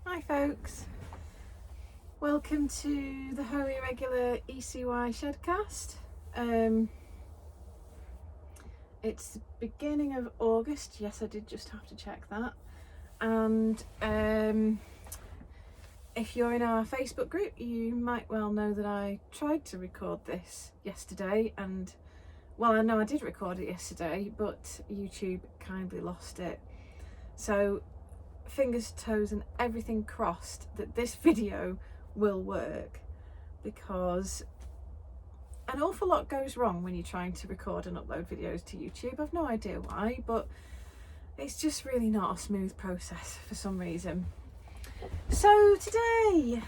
Hi folks, welcome to the Wholly Regular ECY Shedcast. It's the beginning of August, yes I did just have to check that, and if you're in our Facebook group you might well know that I tried to record this yesterday, and well I know I did record it yesterday but YouTube kindly lost it, so fingers, toes and everything crossed that this video will work, because an awful lot goes wrong when you're trying to record and upload videos to YouTube. I've no idea why, but it's just really not a smooth process for some reason. So today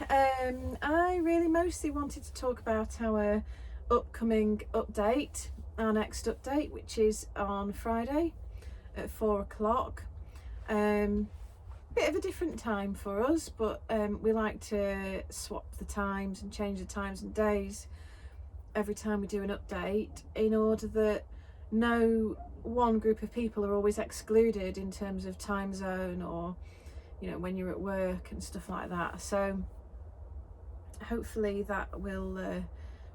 I really mostly wanted to talk about our upcoming update, our next update, which is on Friday at 4 o'clock. Bit of a different time for us, but we like to swap the times and change the times and days every time we do an update, in order that no one group of people are always excluded in terms of time zone, or you know, when you're at work and stuff like that. So hopefully that will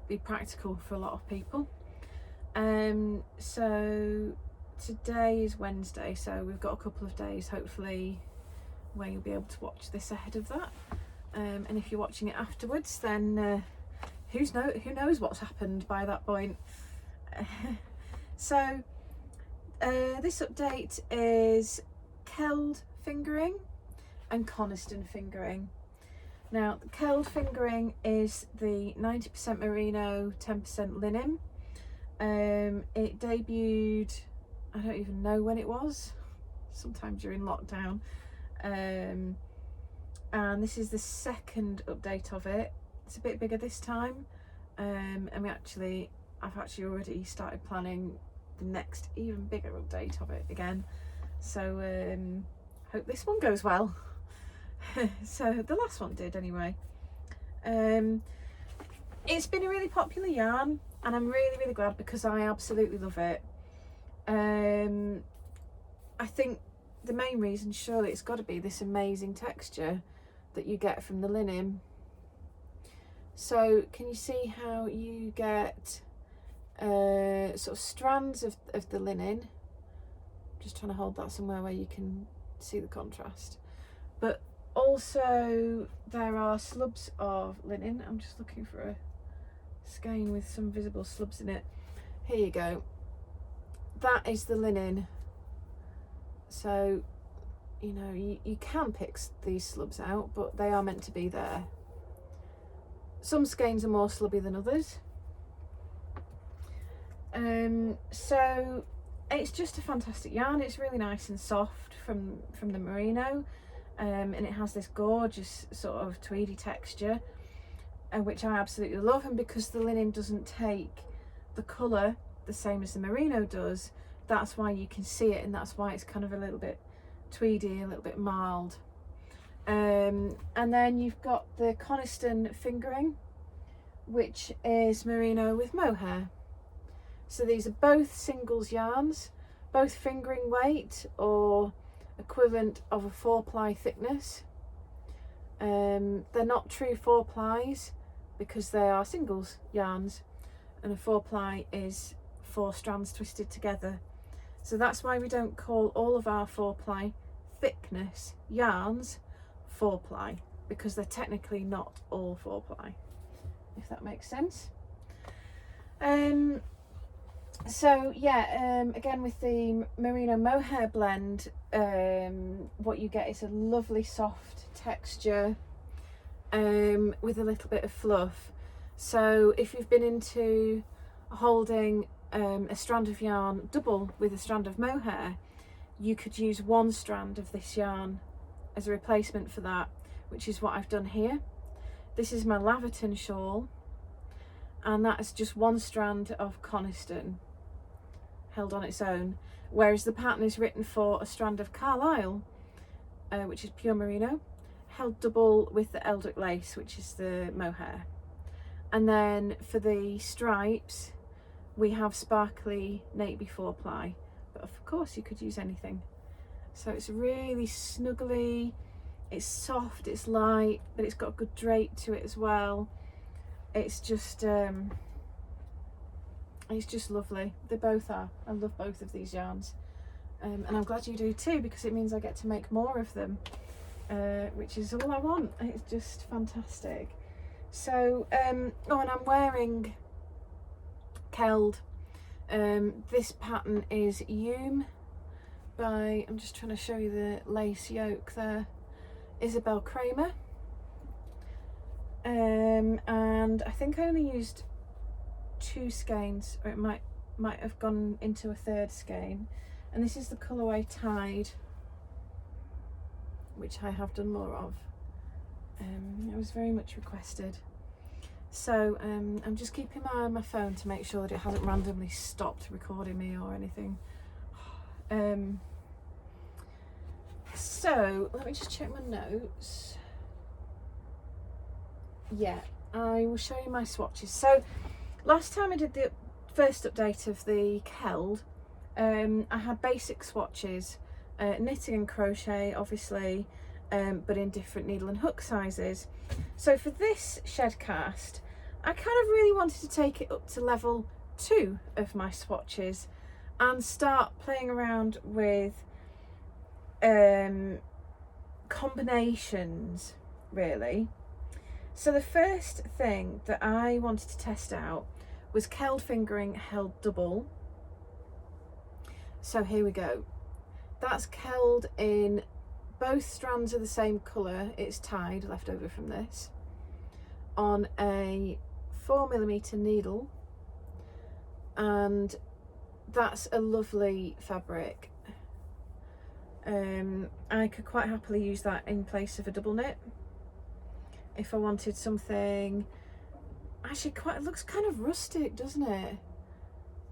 be practical for a lot of people. So today is Wednesday, so we've got a couple of days hopefully where you'll be able to watch this ahead of that, and if you're watching it afterwards, then who knows what's happened by that point. So this update is Keld fingering and Coniston fingering. Now the Keld fingering is the 90% merino, 10% linen. It debuted, I don't even know when it was, sometime during lockdown. And this is the second update of it. It's a bit bigger this time, and I've actually already started planning the next even bigger update of it again, so hope this one goes well. So the last one did anyway. It's been a really popular yarn and I'm really glad, because I absolutely love it. I think the main reason, surely it's got to be this amazing texture that you get from the linen. So can you see how you get sort of strands of the linen? Just trying to hold that somewhere where you can see the contrast, but also there are slubs of linen. I'm just looking for a skein with some visible slubs in it. Here you go, that is the linen. So you know, you can pick these slubs out, but they are meant to be there. Some skeins are more slubby than others. So it's just a fantastic yarn. It's really nice and soft from the merino, and it has this gorgeous sort of tweedy texture, which I absolutely love. And because the linen doesn't take the colour the same as the merino does, that's why you can see it, and that's why it's kind of a little bit tweedy, a little bit mild. And then you've got the Coniston fingering, which is merino with mohair. So these are both singles yarns, both fingering weight or equivalent of a 4-ply thickness. They're not true 4-plies because they are singles yarns, and a 4-ply is 4 strands twisted together. So that's why we don't call all of our 4-ply thickness yarns 4-ply, because they're technically not all 4-ply, if that makes sense. So yeah, again with the merino mohair blend, what you get is a lovely soft texture with a little bit of fluff. So if you've been into holding a strand of yarn double with a strand of mohair, you could use one strand of this yarn as a replacement for that, which is what I've done here. This is my Laverton shawl, and that is just one strand of Coniston held on its own, whereas the pattern is written for a strand of Carlisle, which is pure merino, held double with the Eldrick lace, which is the mohair. And then for the stripes we have sparkly Napier 4-ply, but of course you could use anything. So it's really snuggly, It's soft, it's light, but it's got a good drape to it as well. It's just lovely. They both are. I love both of these yarns, and I'm glad you do too, because it means I get to make more of them, which is all I want. It's just fantastic. So oh, and I'm wearing Keld. This pattern is Yume by, I'm just trying to show you the lace yoke there, Isabel Kramer. And I think I only used 2 skeins, or it might have gone into a 3rd skein. And this is the colourway Tide, which I have done more of. It was very much requested. So I'm just keeping my eye on my phone to make sure that it hasn't randomly stopped recording me or anything. So let me just check my notes. Yeah, I will show you my swatches. So last time I did the first update of the Keld, I had basic swatches, knitting and crochet obviously, but in different needle and hook sizes. So for this shed cast, I kind of really wanted to take it up to level 2 of my swatches and start playing around with combinations, really. So the first thing that I wanted to test out was Keld fingering held double. So here we go. That's Keld in both strands of the same colour. It's Tide, left over from this, on a 4mm needle, and that's a lovely fabric. I could quite happily use that in place of a double knit if I wanted something. Actually, it looks kind of rustic, doesn't it?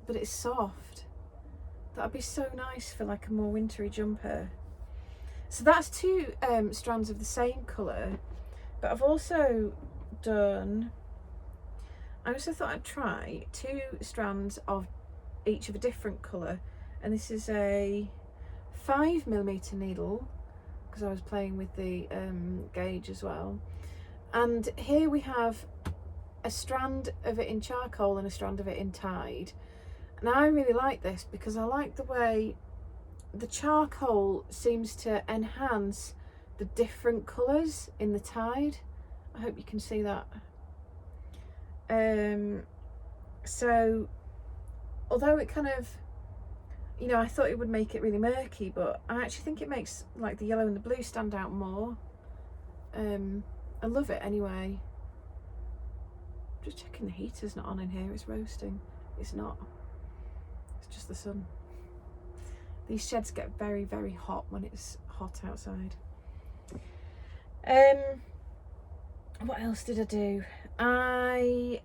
But it's soft. That'd be so nice for like a more wintry jumper. So that's 2 strands of the same colour, but I've also done, I also thought I'd try 2 strands of each of a different colour, and this is a 5mm needle, because I was playing with the gauge as well. And here we have a strand of it in charcoal and a strand of it in Tide. And I really like this because I like the way the charcoal seems to enhance the different colours in the Tide. I hope you can see that. So although it kind of, you know, I thought it would make it really murky, but I actually think it makes like the yellow and the blue stand out more. I love it anyway. Just checking the heater's not on in here. It's roasting. It's not. It's just the sun. These sheds get very, very hot when it's hot outside. What else did I do? I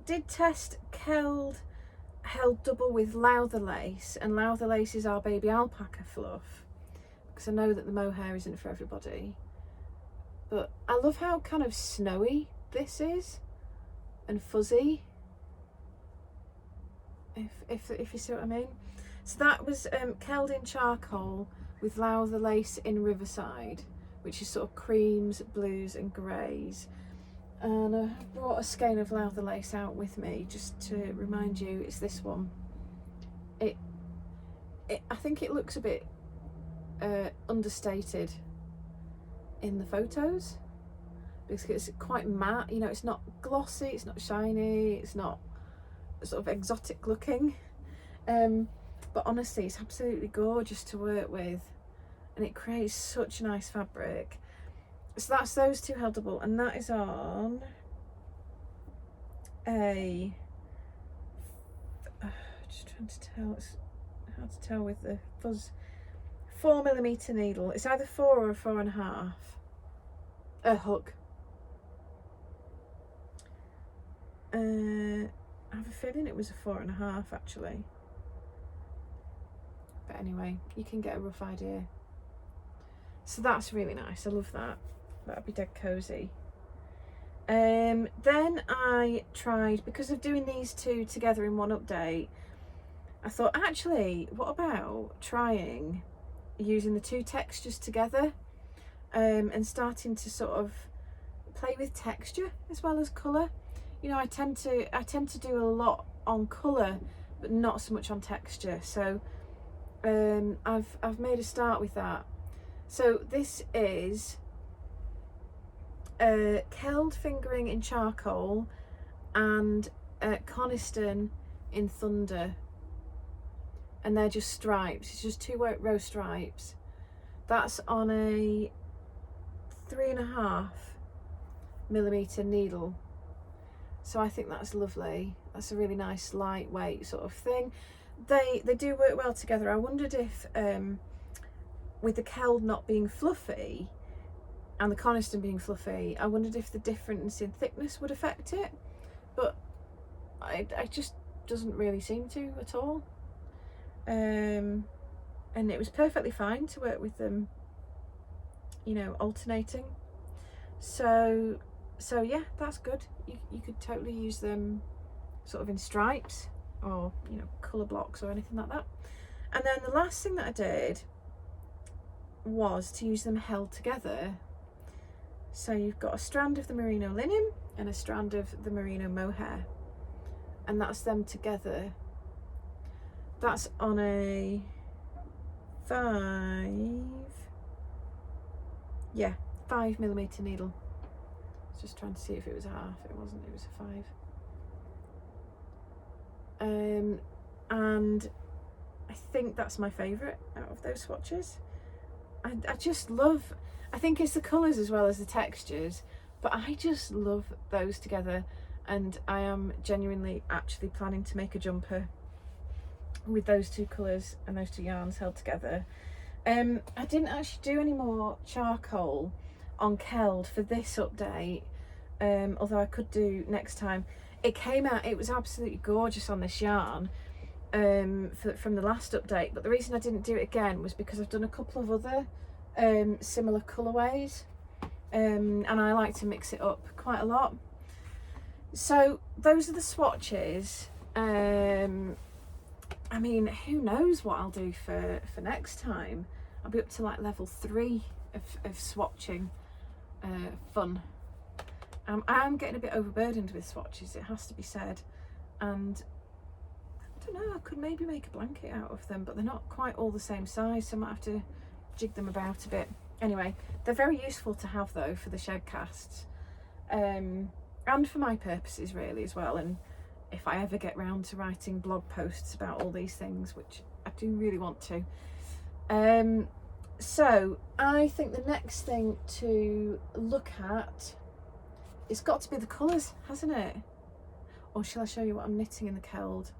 did test Keld held double with Lowther lace, and Lowther lace is our baby alpaca fluff, because I know that the mohair isn't for everybody. But I love how kind of snowy this is and fuzzy, if you see what I mean. So that was Keld in charcoal with Lowther lace in Riverside, which is sort of creams, blues and greys. And I brought a skein of Lowther lace out with me just to remind you it's this one. I think it looks a bit understated in the photos because it's quite matte, you know, it's not glossy, it's not shiny, it's not sort of exotic looking, but honestly it's absolutely gorgeous to work with, and it creates such a nice fabric. So that's those 2 held double, and that is on a just trying to tell, it's hard to tell with the fuzz, 4mm needle. It's either 4 or a 4.5 hook. I have a feeling it was a 4.5 actually, but anyway, you can get a rough idea. So that's really nice. I love that. That'd be dead cozy. Then I tried, because of doing these 2 together in one update, I thought actually what about trying using the 2 textures together, and starting to sort of play with texture as well as colour. You know, I tend to do a lot on colour but not so much on texture, so I've made a start with that. So this is Keld fingering in charcoal and Coniston in thunder, and they're just stripes. It's just 2 row stripes. That's on a 3.5mm needle, so I think that's lovely. That's a really nice lightweight sort of thing. They do work well together. I wondered if with the Keld not being fluffy and the Coniston being fluffy, I wondered if the difference in thickness would affect it, but it just doesn't really seem to at all. And it was perfectly fine to work with them, you know, alternating. So yeah, that's good. You could totally use them sort of in stripes or, you know, colour blocks or anything like that. And then the last thing that I did was to use them held together. So you've got a strand of the merino linen and a strand of the merino mohair, and that's them together. That's on a 5mm needle. I was just trying to see if it was a half. It wasn't, it was a 5. And I think that's my favourite out of those swatches. I just love, I think it's the colours as well as the textures, but I just love those together, and I am genuinely actually planning to make a jumper with those 2 colours and those 2 yarns held together. I didn't actually do any more charcoal on Keld for this update, although I could do next time. It came out, it was absolutely gorgeous on this yarn from the last update, but the reason I didn't do it again was because I've done a couple of other similar colourways, and I like to mix it up quite a lot. So those are the swatches. I mean, who knows what I'll do for next time. I'll be up to like level 3 of swatching fun. I am getting a bit overburdened with swatches, it has to be said, and I don't know, I could maybe make a blanket out of them, but they're not quite all the same size, so I might have to jig them about a bit. Anyway, they're very useful to have though for the shed casts, and for my purposes really as well, and if I ever get round to writing blog posts about all these things, which I do really want to. So I think the next thing to look at, it's got to be the colours, hasn't it? Or shall I show you what I'm knitting in the Keld?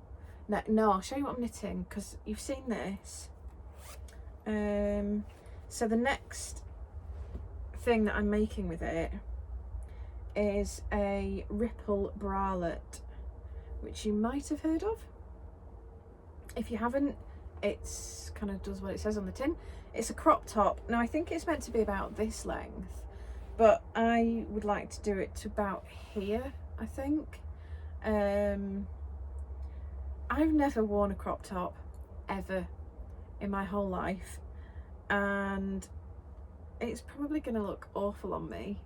No, I'll show you what I'm knitting because you've seen this. So the next thing that I'm making with it is a ripple bralette, which you might have heard of. If you haven't, it's kind of does what it says on the tin. It's a crop top. Now I think it's meant to be about this length, but I would like to do it to about here, I think. I've never worn a crop top ever in my whole life, and it's probably going to look awful on me.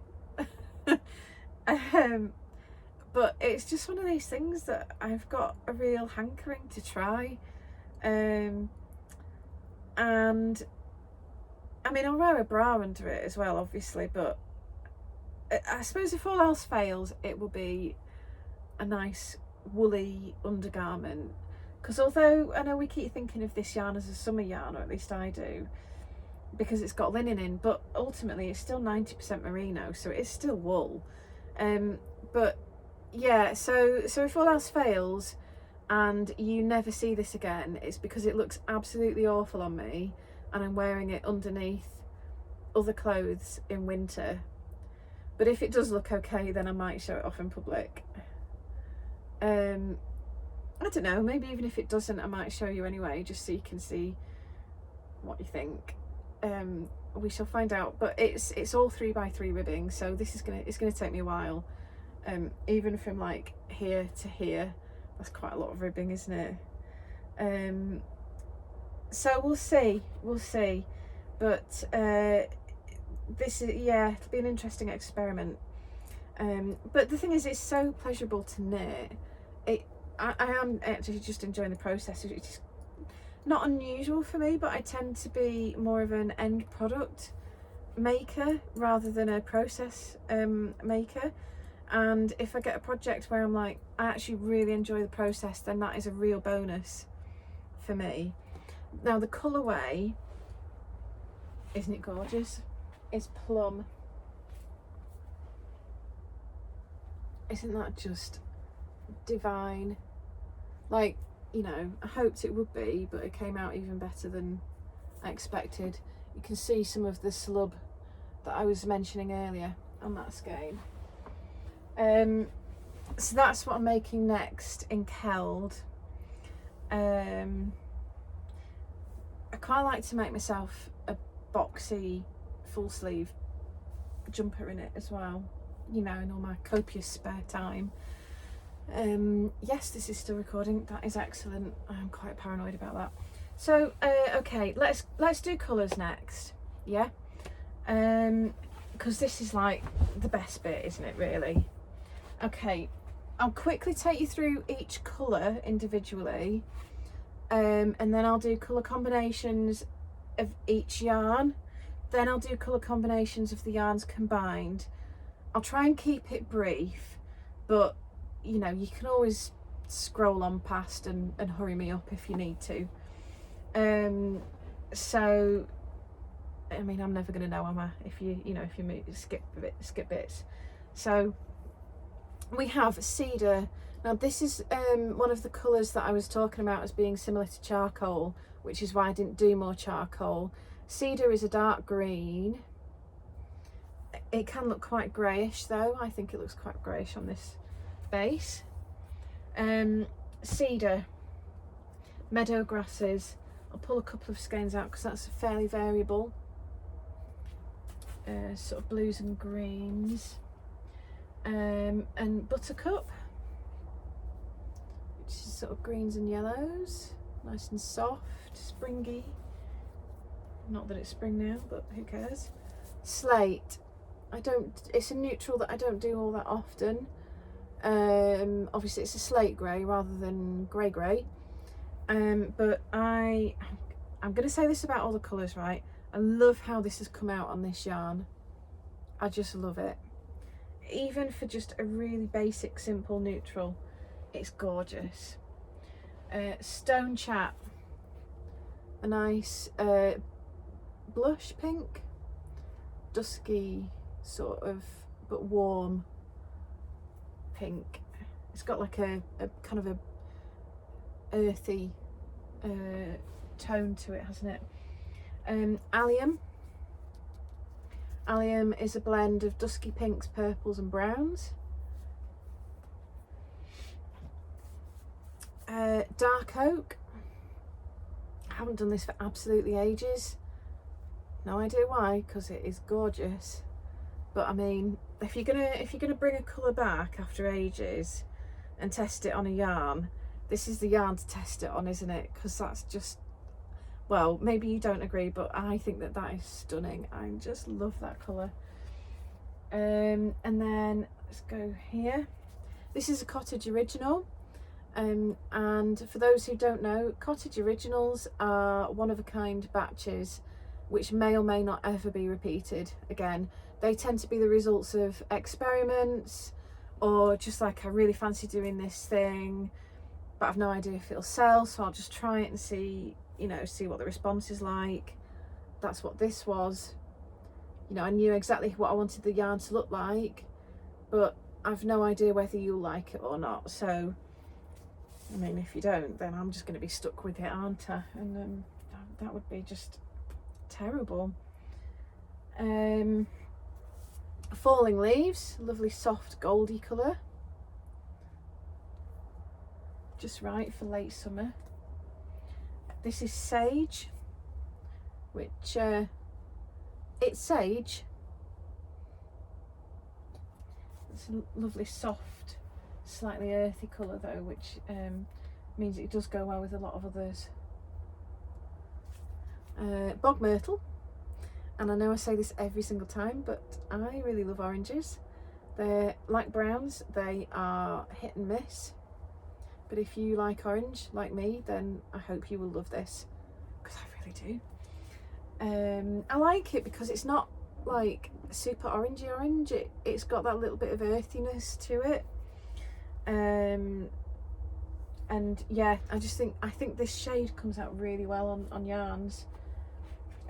But it's just one of these things that I've got a real hankering to try. And I mean, I'll wear a bra under it as well, obviously, but I suppose if all else fails, it will be a nice woolly undergarment, because although I know we keep thinking of this yarn as a summer yarn, or at least I do, because it's got linen in, but ultimately it's still 90% merino, so it is still wool. But yeah, so if all else fails and you never see this again, it's because it looks absolutely awful on me and I'm wearing it underneath other clothes in winter. But if it does look okay, then I might show it off in public. I don't know, maybe even if it doesn't, I might show you anyway, just so you can see what you think. We shall find out, but it's all 3x3 ribbing, so it's gonna take me a while. Even from like here to here, that's quite a lot of ribbing, isn't it? So we'll see, but this is, yeah, it'll be an interesting experiment. But the thing is, it's so pleasurable to knit. I am actually just enjoying the process. It's not unusual for me, but I tend to be more of an end product maker rather than a process maker. And if I get a project where I'm like, I actually really enjoy the process, then that is a real bonus for me. Now the colourway, isn't it gorgeous? It's plum. Isn't that just divine? Like, you know, I hoped it would be, but it came out even better than I expected. You can see some of the slub that I was mentioning earlier on that skein. So that's what I'm making next in Keld. I quite like to make myself a boxy full sleeve jumper in it as well, you know, in all my copious spare time. Yes, this is still recording. That is excellent. I'm quite paranoid about that. So okay, let's do colours next. Yeah, because this is like the best bit, isn't it, really? Okay, I'll quickly take you through each colour individually, and then I'll do colour combinations of each yarn. Then I'll do colour combinations of the yarns combined. I'll try and keep it brief, but you know, you can always scroll on past and hurry me up if you need to. So I mean, I'm never going to know, am I, if you skip bits. So we have Cedar. Now this is one of the colours that I was talking about as being similar to charcoal, which is why I didn't do more charcoal. Cedar is a dark green. It can look quite greyish though. I think it looks quite greyish on this base. Cedar, meadow grasses. I'll pull a couple of skeins out because that's fairly variable. Sort of blues and greens. And buttercup, which is sort of greens and yellows, nice and soft, springy. Not that it's spring now, but who cares. Slate, it's a neutral that I don't do all that often. Obviously it's a slate grey rather than grey, but I'm going to say this about all the colours, right? I love how this has come out on this yarn. I just love it. Even for just a really basic simple neutral, it's gorgeous. Stone Chat, a nice blush pink, dusky sort of but warm pink. It's got like a kind of a earthy tone to it, hasn't it? Allium. Allium is a blend of dusky pinks, purples and browns. Dark Oak. I haven't done this for absolutely ages. No idea why, because it is gorgeous. But I mean, if you're gonna bring a colour back after ages and test it on a yarn, this is the yarn to test it on, isn't it? Because that's just, well, maybe you don't agree, but I think that is stunning. I just love that colour. And then let's go here. This is a Cottage Original. And for those who don't know, Cottage Originals are one-of-a-kind batches which may or may not ever be repeated again. They tend to be the results of experiments, or just like, I really fancy doing this thing, but I've no idea if it'll sell, so I'll just try it and see what the response is like. That's what this was. You know, I knew exactly what I wanted the yarn to look like, but I've no idea whether you'll like it or not. So, I mean, if you don't, then I'm just going to be stuck with it, aren't I? And that would be just terrible. Falling Leaves, lovely soft goldy colour. Just right for late summer. This is Sage, which it's sage. It's a lovely soft, slightly earthy colour though, which means it does go well with a lot of others. Bog Myrtle, and I know I say this every single time, but I really love oranges. They're like browns, they are hit and miss. But if you like orange, like me, then I hope you will love this, because I really do. I like it because it's not like super orangey orange. It's got that little bit of earthiness to it. And yeah, I think this shade comes out really well on yarns.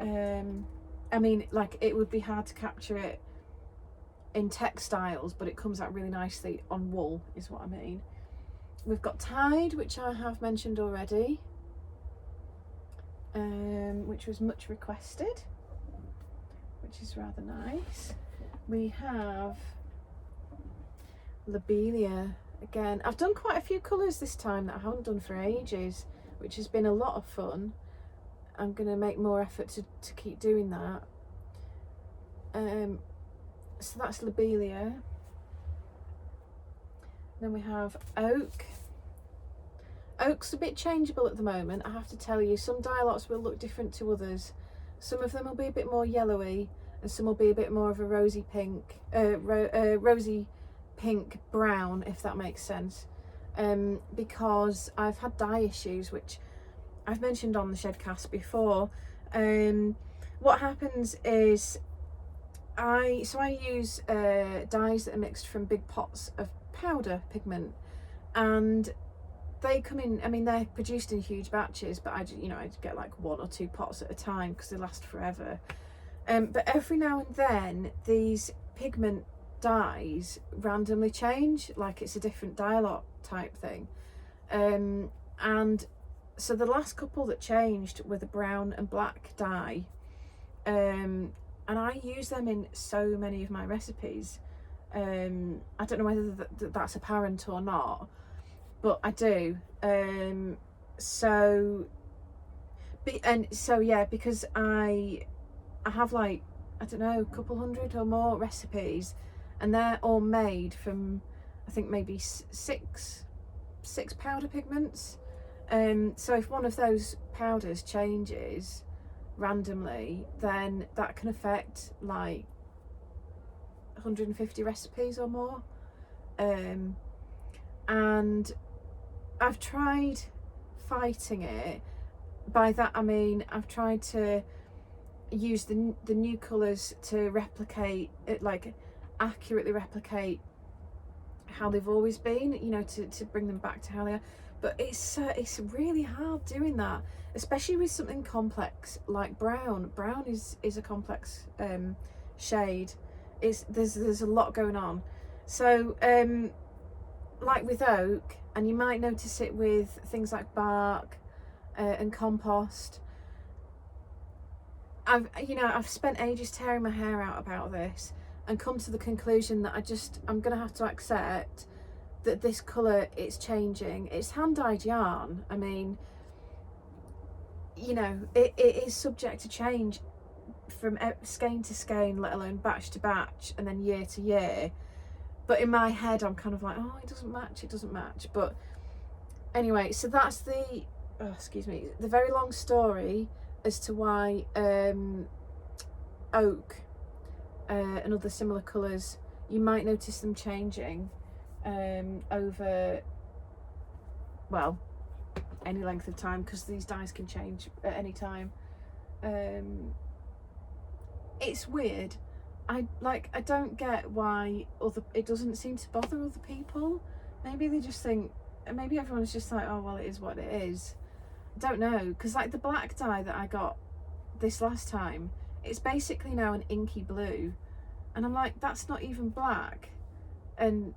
I mean, like, it would be hard to capture it in textiles, but it comes out really nicely on wool, is what I mean. We've got Tide, which I have mentioned already, which was much requested, which is rather nice. We have Lobelia again. I've done quite a few colours this time that I haven't done for ages, which has been a lot of fun. I'm going to make more effort to keep doing that. So that's Lobelia. Then we have Oak. Oak's a bit changeable at the moment, I have to tell you. Some dialots will look different to others. Some of them will be a bit more yellowy, and some will be a bit more of a rosy pink, rosy pink brown, if that makes sense. Because I've had dye issues, which I've mentioned on the Shedcast before. What happens is I use dyes that are mixed from big pots of powder pigment, and they come in, I mean, they're produced in huge batches, but I get like 1 or 2 pots at a time because they last forever. But every now and then these pigment dyes randomly change, like it's a different dye lot type thing. And so the last couple that changed were the brown and black dye. And I use them in so many of my recipes. I don't know whether that's apparent or not, but I do. So yeah, because I have like, I don't know, a couple hundred or more recipes, and they're all made from, I think, maybe six powder pigments. So if one of those powders changes randomly, then that can affect like 150 recipes or more. And I've tried fighting it. By that I mean I've tried to use the new colours to replicate it, like accurately replicate how they've always been, you know, to bring them back to how they are. But it's really hard doing that, especially with something complex like brown. Brown is a complex shade. There's a lot going on. So like with Oak, and you might notice it with things like bark and compost. I've spent ages tearing my hair out about this and come to the conclusion that I'm gonna have to accept that this colour, it's changing. It's hand-dyed yarn. I mean, you know, it is subject to change from skein to skein, let alone batch to batch, and then year to year. But in my head I'm kind of like, oh, it doesn't match. But anyway, so that's the very long story as to why Oak and other similar colours, you might notice them changing over, well, any length of time, because these dyes can change at any time. It's weird. I don't get why it doesn't seem to bother other people. Maybe they just think, maybe everyone's just like, oh well, it is what it is. I don't know, because like the black dye that I got this last time, it's basically now an inky blue, and I'm like, that's not even black. And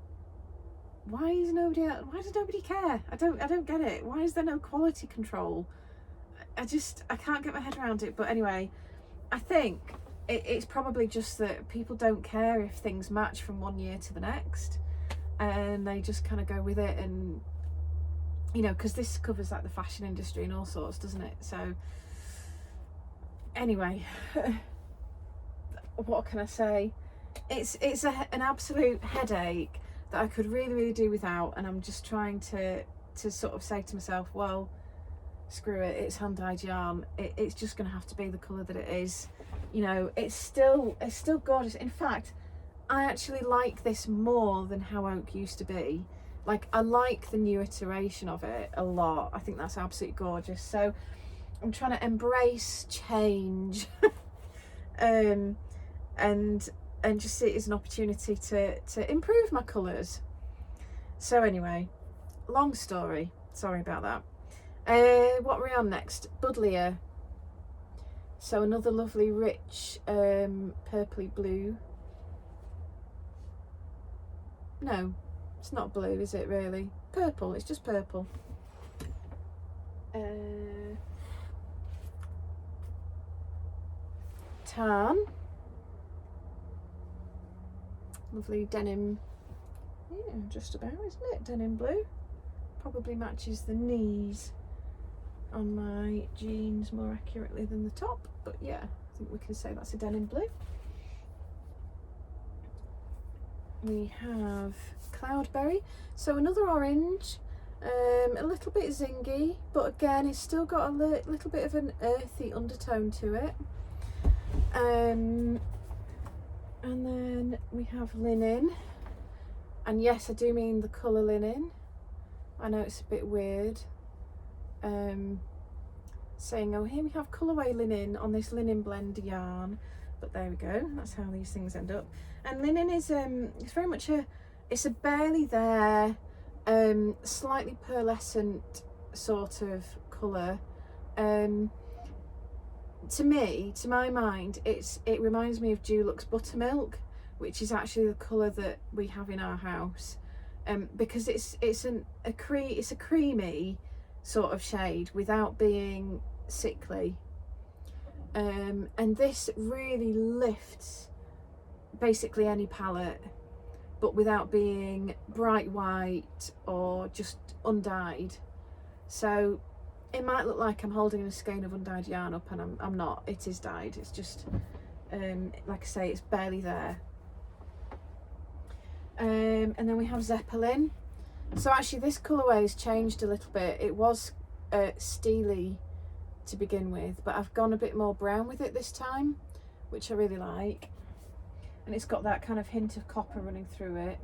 why does nobody care? I don't get it. Why is there no quality control? I can't get my head around it. But anyway, I think it's probably just that people don't care if things match from one year to the next, and they just kind of go with it. And you know, because this covers like the fashion industry and all sorts, doesn't it? So anyway, what can I say? It's an absolute headache that I could really do without, and I'm just trying to sort of say to myself, well, screw it, it's hand-dyed yarn, it's just gonna have to be the colour that it is. You know, it's still gorgeous. In fact, I actually like this more than how oak used to be. Like, I like the new iteration of it a lot. I think that's absolutely gorgeous. So I'm trying to embrace change and just see it as an opportunity to improve my colours. So anyway, long story, sorry about that. What are we on next? Buddleia. So another lovely rich purpley blue. No, it's not blue, is it really? Purple, it's just purple. Tan. Lovely denim. Yeah, just about, isn't it? Denim blue. Probably matches the knees on my jeans more accurately than the top, but yeah, I think we can say that's a denim blue. We have Cloudberry, so another orange, a little bit zingy, but again it's still got a little bit of an earthy undertone to it. And then we have Linen, and yes, I do mean the colour Linen. I know it's a bit weird saying, oh, here we have colourway Linen on this Linen Blend yarn, but there we go, that's how these things end up. And Linen is it's very much it's a barely there, slightly pearlescent sort of colour. To me, to my mind, it reminds me of Dulux Buttermilk, which is actually the colour that we have in our house, because it's a creamy sort of shade without being sickly, and this really lifts basically any palette, but without being bright white or just undyed. So it might look like I'm holding a skein of undyed yarn up, and I'm not. It is dyed. It's just like I say, it's barely there. And then we have Zeppelin. So actually this colourway has changed a little bit. It was steely to begin with, but I've gone a bit more brown with it this time, which I really like. And it's got that kind of hint of copper running through it.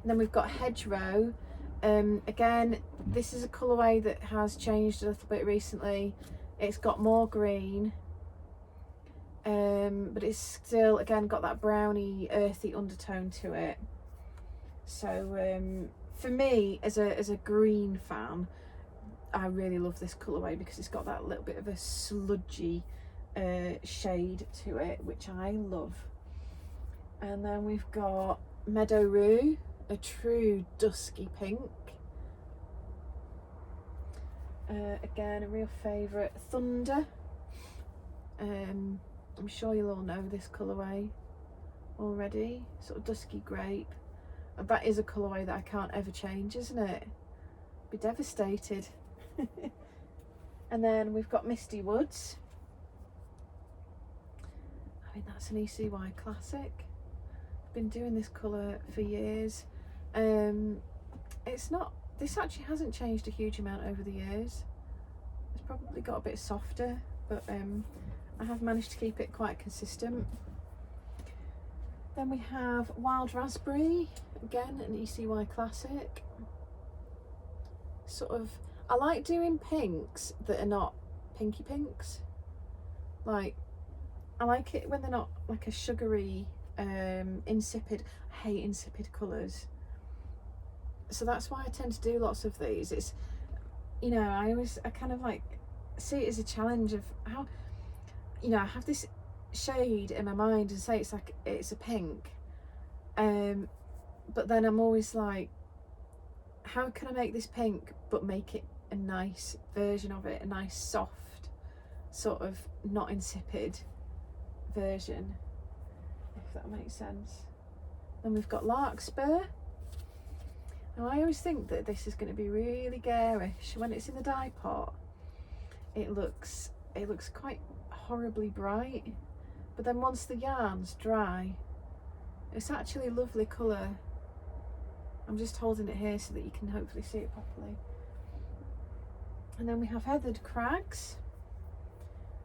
And then we've got Hedgerow. Again, this is a colourway that has changed a little bit recently. It's got more green, but it's still, again, got that browny, earthy undertone to it. So for me, as a green fan, I really love this colourway because it's got that little bit of a sludgy shade to it, which I love. And then we've got Meadow Rue, a true dusky pink. Again, a real favourite. Thunder. I'm sure you'll all know this colourway already. Sort of dusky grape. And that is a colourway that I can't ever change, isn't it? Be devastated. And then we've got Misty Woods. I mean, that's an ECY classic. Been doing this colour for years. This actually hasn't changed a huge amount over the years. It's probably got a bit softer, but I have managed to keep it quite consistent. Then we have Wild Raspberry, again an ECY classic. Sort of, I like doing pinks that are not pinky pinks. Like, I like it when they're not like a sugary, insipid. I hate insipid colours, so that's why I tend to do lots of these. It's, you know, I kind of like see it as a challenge of how, you know, I have this shade in my mind and say it's like it's a pink, but then I'm always like, how can I make this pink but make it a nice version of it, a nice soft sort of not insipid version, if that makes sense. Then we've got Larkspur. Now I always think that this is going to be really garish. When it's in the dye pot, it looks quite horribly bright, but then once the yarn's dry, it's actually a lovely colour. I'm just holding it here so that you can hopefully see it properly. And then we have Heathered Crags.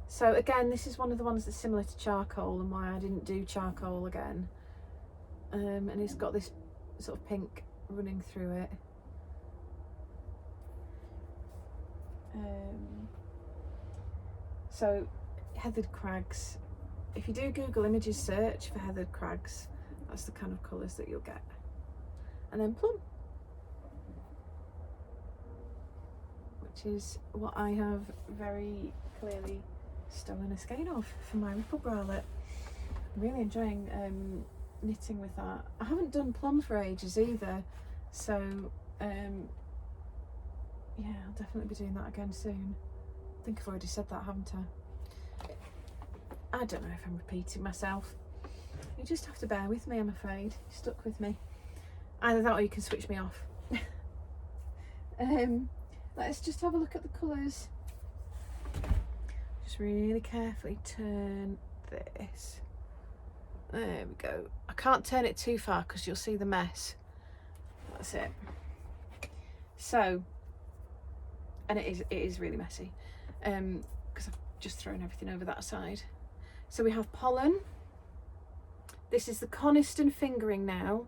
So again, this is one of the ones that's similar to charcoal and why I didn't do charcoal again. And it's got this sort of pink running through it. So heathered crags, if you do Google images search for heathered crags, that's the kind of colours that you'll get. And then plum, which is what I have very clearly stolen a skein of for my ripple bralette. I'm really enjoying knitting with that. I haven't done plum for ages either, so yeah, I'll definitely be doing that again soon. I think I've already said that, haven't I? I don't know if I'm repeating myself. You just have to bear with me, I'm afraid. You're stuck with me. Either that or you can switch me off. Let's just have a look at the colours. Just really carefully turn this. There we go. I can't turn it too far because you'll see the mess. That's it. So, and it is really messy because I've just thrown everything over that side. So we have pollen. This is the Coniston fingering now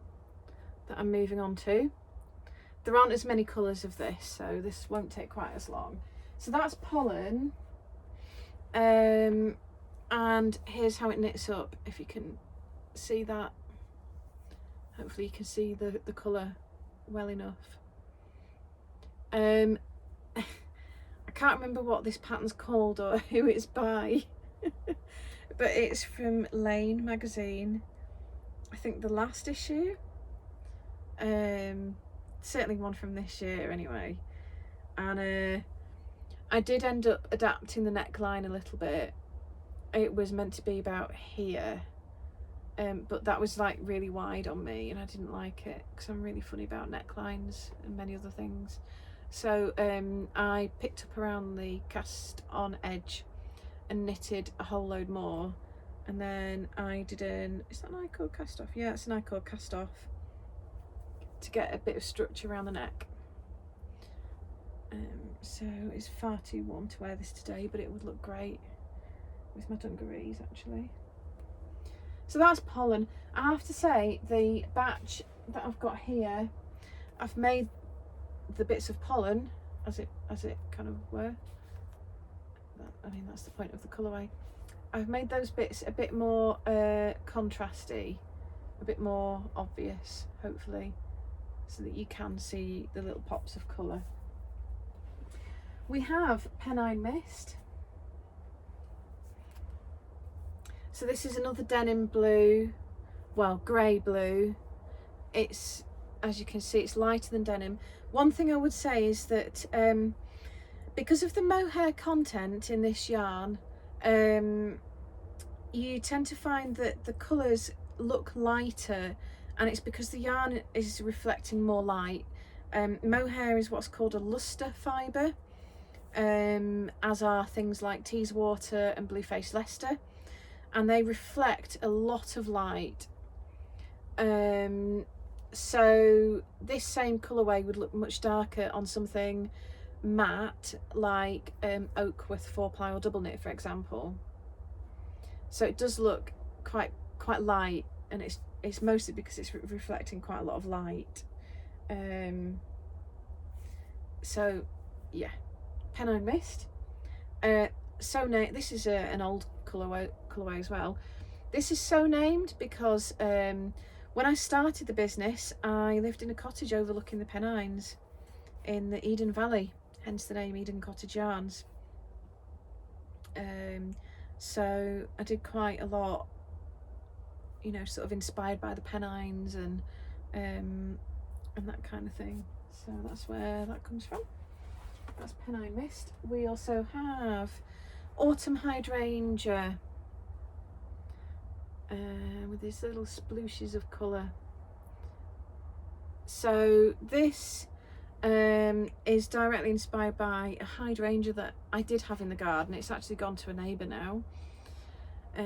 that I'm moving on to. There aren't as many colours of this, so this won't take quite as long. So that's pollen. And here's how it knits up, if you can see that. Hopefully you can see the colour well enough. I can't remember what this pattern's called or who it's by, but it's from Lane magazine. I think the last issue. Certainly one from this year anyway. And I did end up adapting the neckline a little bit. It was meant to be about here, but that was like really wide on me and I didn't like it because I'm really funny about necklines and many other things. So I picked up around the cast on edge and knitted a whole load more, and then I did is that an I-cord cast off? Yeah, it's an I-cord cast off to get a bit of structure around the neck. So it's far too warm to wear this today, but it would look great with my dungarees actually. So that's pollen. I have to say the batch that I've got here, I've made the bits of pollen as it kind of were. I mean, that's the point of the colourway. I've made those bits a bit more contrasty, a bit more obvious, hopefully, so that you can see the little pops of colour. We have Pennine Mist. So this is another denim blue, well, grey blue. It's, as you can see, it's lighter than denim. One thing I would say is that because of the mohair content in this yarn, you tend to find that the colours look lighter, and it's because the yarn is reflecting more light. Mohair is what's called a luster fibre, as are things like Teeswater and Blueface Leicester, and they reflect a lot of light. So this same colourway would look much darker on something matte like Oakworth 4-ply or double knit, for example. So it does look quite light, and it's mostly because it's reflecting quite a lot of light. So yeah, Pennine Mist. This is an old colourway as well. This is so named because when I started the business, I lived in a cottage overlooking the Pennines in the Eden Valley, hence the name Eden Cottage Yarns. So I did quite a lot, you know, sort of inspired by the Pennines and that kind of thing. So that's where that comes from. That's Pennine Mist. We also have Autumn Hydrangea with these little splooshes of colour. So this is directly inspired by a hydrangea that I did have in the garden. It's actually gone to a neighbour now,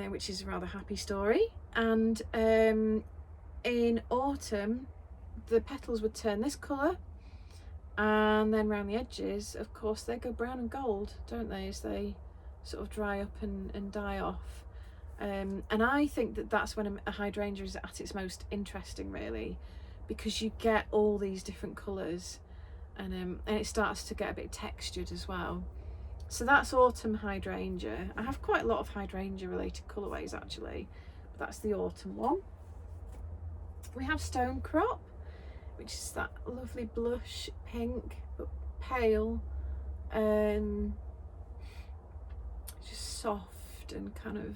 which is a rather happy story. And in autumn the petals would turn this colour, and then around the edges, of course, they go brown and gold, don't they, as they sort of dry up and die off. And I think that that's when a hydrangea is at its most interesting, really, because you get all these different colours, and it starts to get a bit textured as well. So that's autumn hydrangea. I have quite a lot of hydrangea related colourways actually, but that's the autumn one. We have stone crop, which is that lovely blush pink but pale, just soft and kind of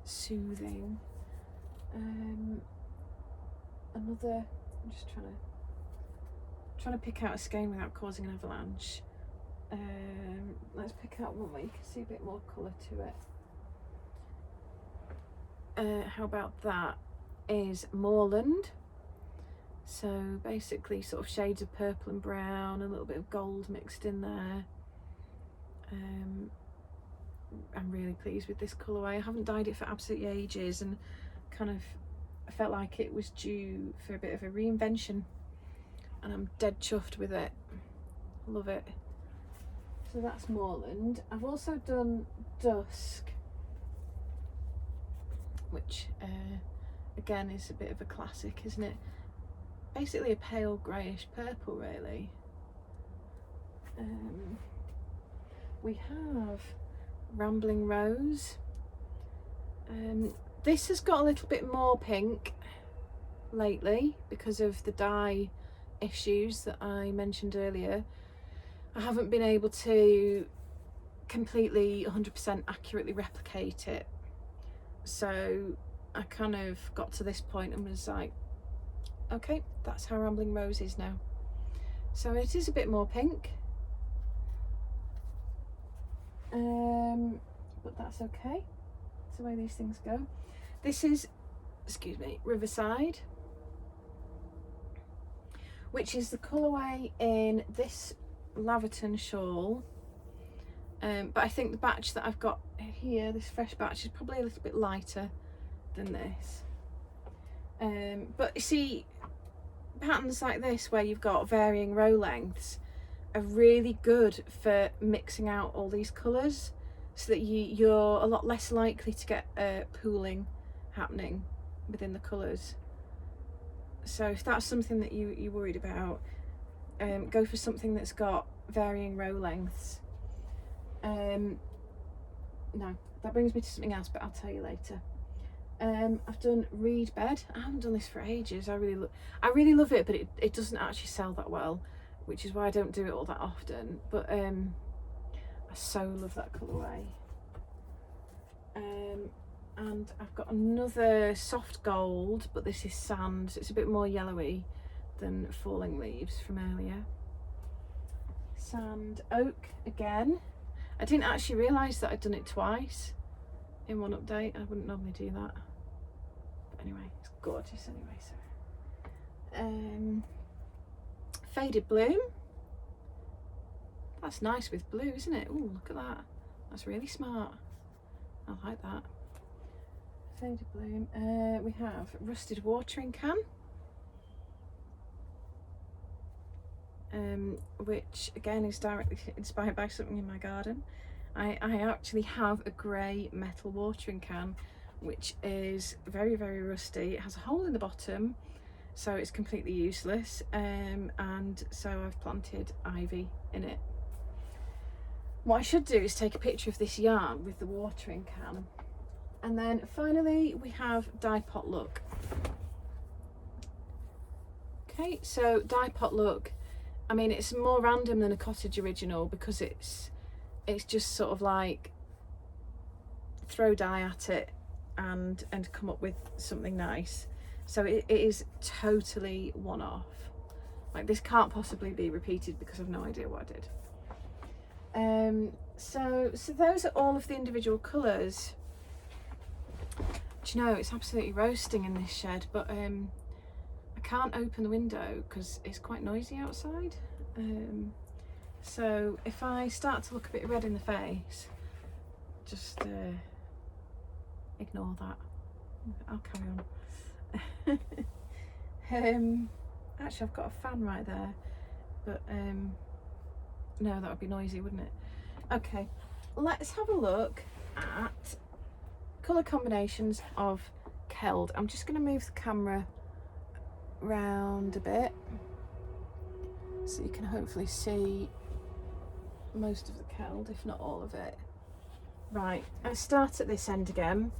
soothing. Another, I'm just trying to pick out a skein without causing an avalanche. Let's pick out one where you can see a bit more colour to it. How about that? Is Moorland. So basically sort of shades of purple and brown, a little bit of gold mixed in there. I'm really pleased with this colourway. I haven't dyed it for absolutely ages, and kind of I felt like it was due for a bit of a reinvention, and I'm dead chuffed with it. Love it. So that's Moorland. I've also done Dusk, which again is a bit of a classic, isn't it? Basically a pale greyish purple, really. We have Rambling Rose. This has got a little bit more pink lately because of the dye issues that I mentioned earlier. I haven't been able to completely 100% accurately replicate it, so I kind of got to this point and was like, okay, that's how Rambling Rose is now. So it is a bit more pink, but that's okay. That's the way these things go. This is, excuse me, Riverside, which is the colourway in this Laverton shawl, but I think the batch that I've got here, this fresh batch, is probably a little bit lighter than this. But you see, patterns like this where you've got varying row lengths are really good for mixing out all these colours, so that you're a lot less likely to get pooling happening within the colours. So if that's something that you're worried about, go for something that's got varying row lengths. No, that brings me to something else, but I'll tell you later. I've done Reed Bed. I haven't done this for ages. I really love it, but it doesn't actually sell that well, which is why I don't do it all that often. But I so love that colourway. And I've got another soft gold, but this is sand, so it's a bit more yellowy than Falling Leaves from earlier. Sand Oak again. I didn't actually realise that I'd done it twice in one update. I wouldn't normally do that, but anyway, it's gorgeous anyway. So Faded Bloom. That's nice with blue, isn't it? Oh, look at that. That's really smart. I like that. Faded Bloom. We have Rusted Watering Can, which again is directly inspired by something in my garden. I actually have a grey metal watering can, which is very, very rusty. It has a hole in the bottom, so it's completely useless, and so I've planted ivy in it. What I should do is take a picture of this yarn with the watering can. And then finally we have Dye Potluck. Okay, so Dye Potluck, I mean, it's more random than a cottage original because it's just sort of like throw dye at it and come up with something nice. So it is totally one-off. Like, this can't possibly be repeated because I've no idea what I did. So those are all of the individual colours. Do you know, it's absolutely roasting in this shed, but I can't open the window because it's quite noisy outside. So if I start to look a bit red in the face, just ignore that. I'll carry on. Actually, I've got a fan right there, but no, that would be noisy, wouldn't it? Okay, let's have a look at colour combinations of Keld. I'm just going to move the camera round a bit so you can hopefully see most of the Keld, if not all of it. Right, I start at this end again.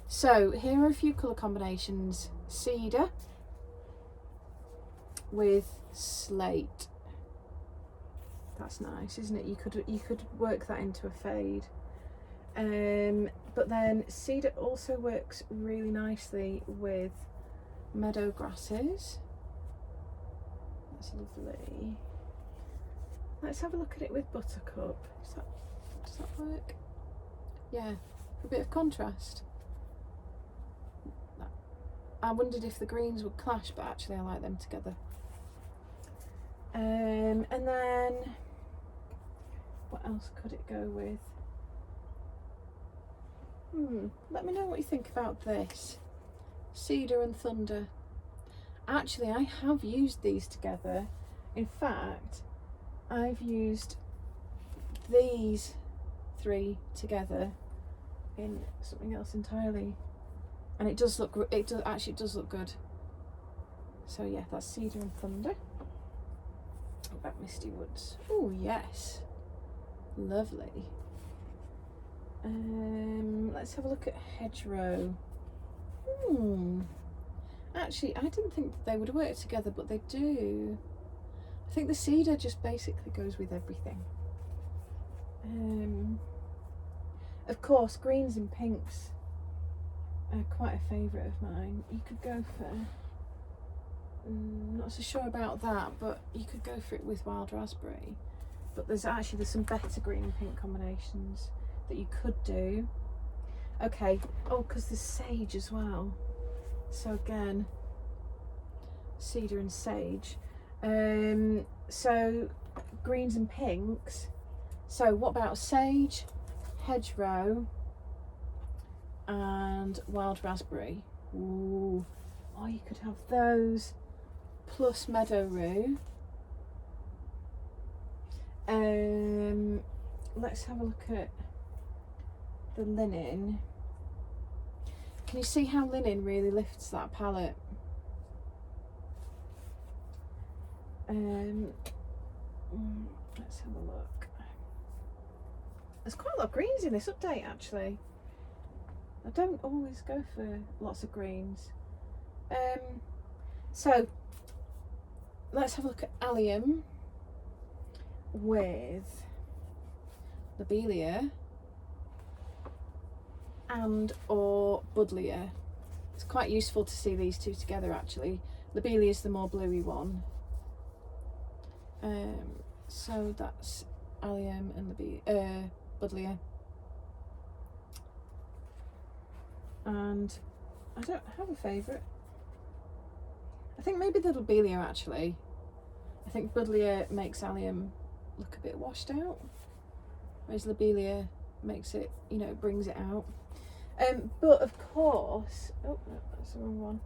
So here are a few colour combinations. Cedar with slate. That's nice, isn't it? You could work that into a fade. But then cedar also works really nicely with meadow grasses. That's lovely. Let's have a look at it with buttercup. Does that work? Yeah, for a bit of contrast. I wondered if the greens would clash, but actually I like them together. And then what else could it go with? Let me know what you think about this. Cedar and thunder. Actually, I have used these together. In fact, I've used these three together in something else entirely, and it does look good. So yeah, that's cedar and thunder. What about misty woods? Oh yes, lovely. Let's have a look at hedgerow. Actually, I didn't think that they would work together, but they do. I think the cedar just basically goes with everything. Of course, greens and pinks are quite a favourite of mine. You could go for, not so sure about that, but you could go for it with wild raspberry. But there's some better green and pink combinations that you could do. Okay, because there's sage as well. So again, cedar and sage. So greens and pinks. So what about sage, hedgerow, and wild raspberry? Ooh, you could have those plus meadow rue. Let's have a look at the linen. Can you see how linen really lifts that palette? Let's have a look. There's quite a lot of greens in this update actually. I don't always go for lots of greens. So let's have a look at allium with lobelia and or buddleia. It's quite useful to see these two together actually. Lobelia is the more bluey one. So that's allium and buddleia. And I don't have a favourite. I think maybe the lobelia actually. I think buddleia makes allium look a bit washed out, whereas lobelia makes it, brings it out. But of course, oh no, that's the wrong one.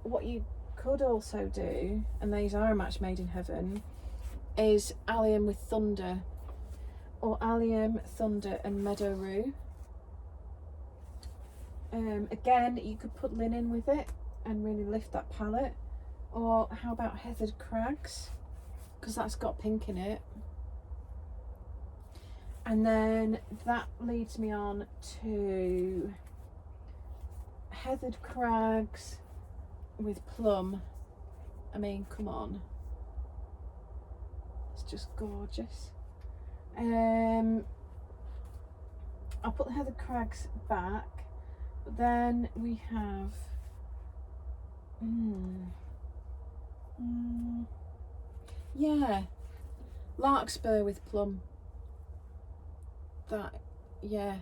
What you could also do, and these are a match made in heaven, is allium with thunder, or allium, thunder and meadow rue. Again, you could put linen with it and really lift that palette. Or how about heathered crags, because that's got pink in it. And then that leads me on to heathered crags with plum. I mean, come on, it's just gorgeous. I'll put the heathered crags back, but then we have yeah, larkspur with plum. That, yeah,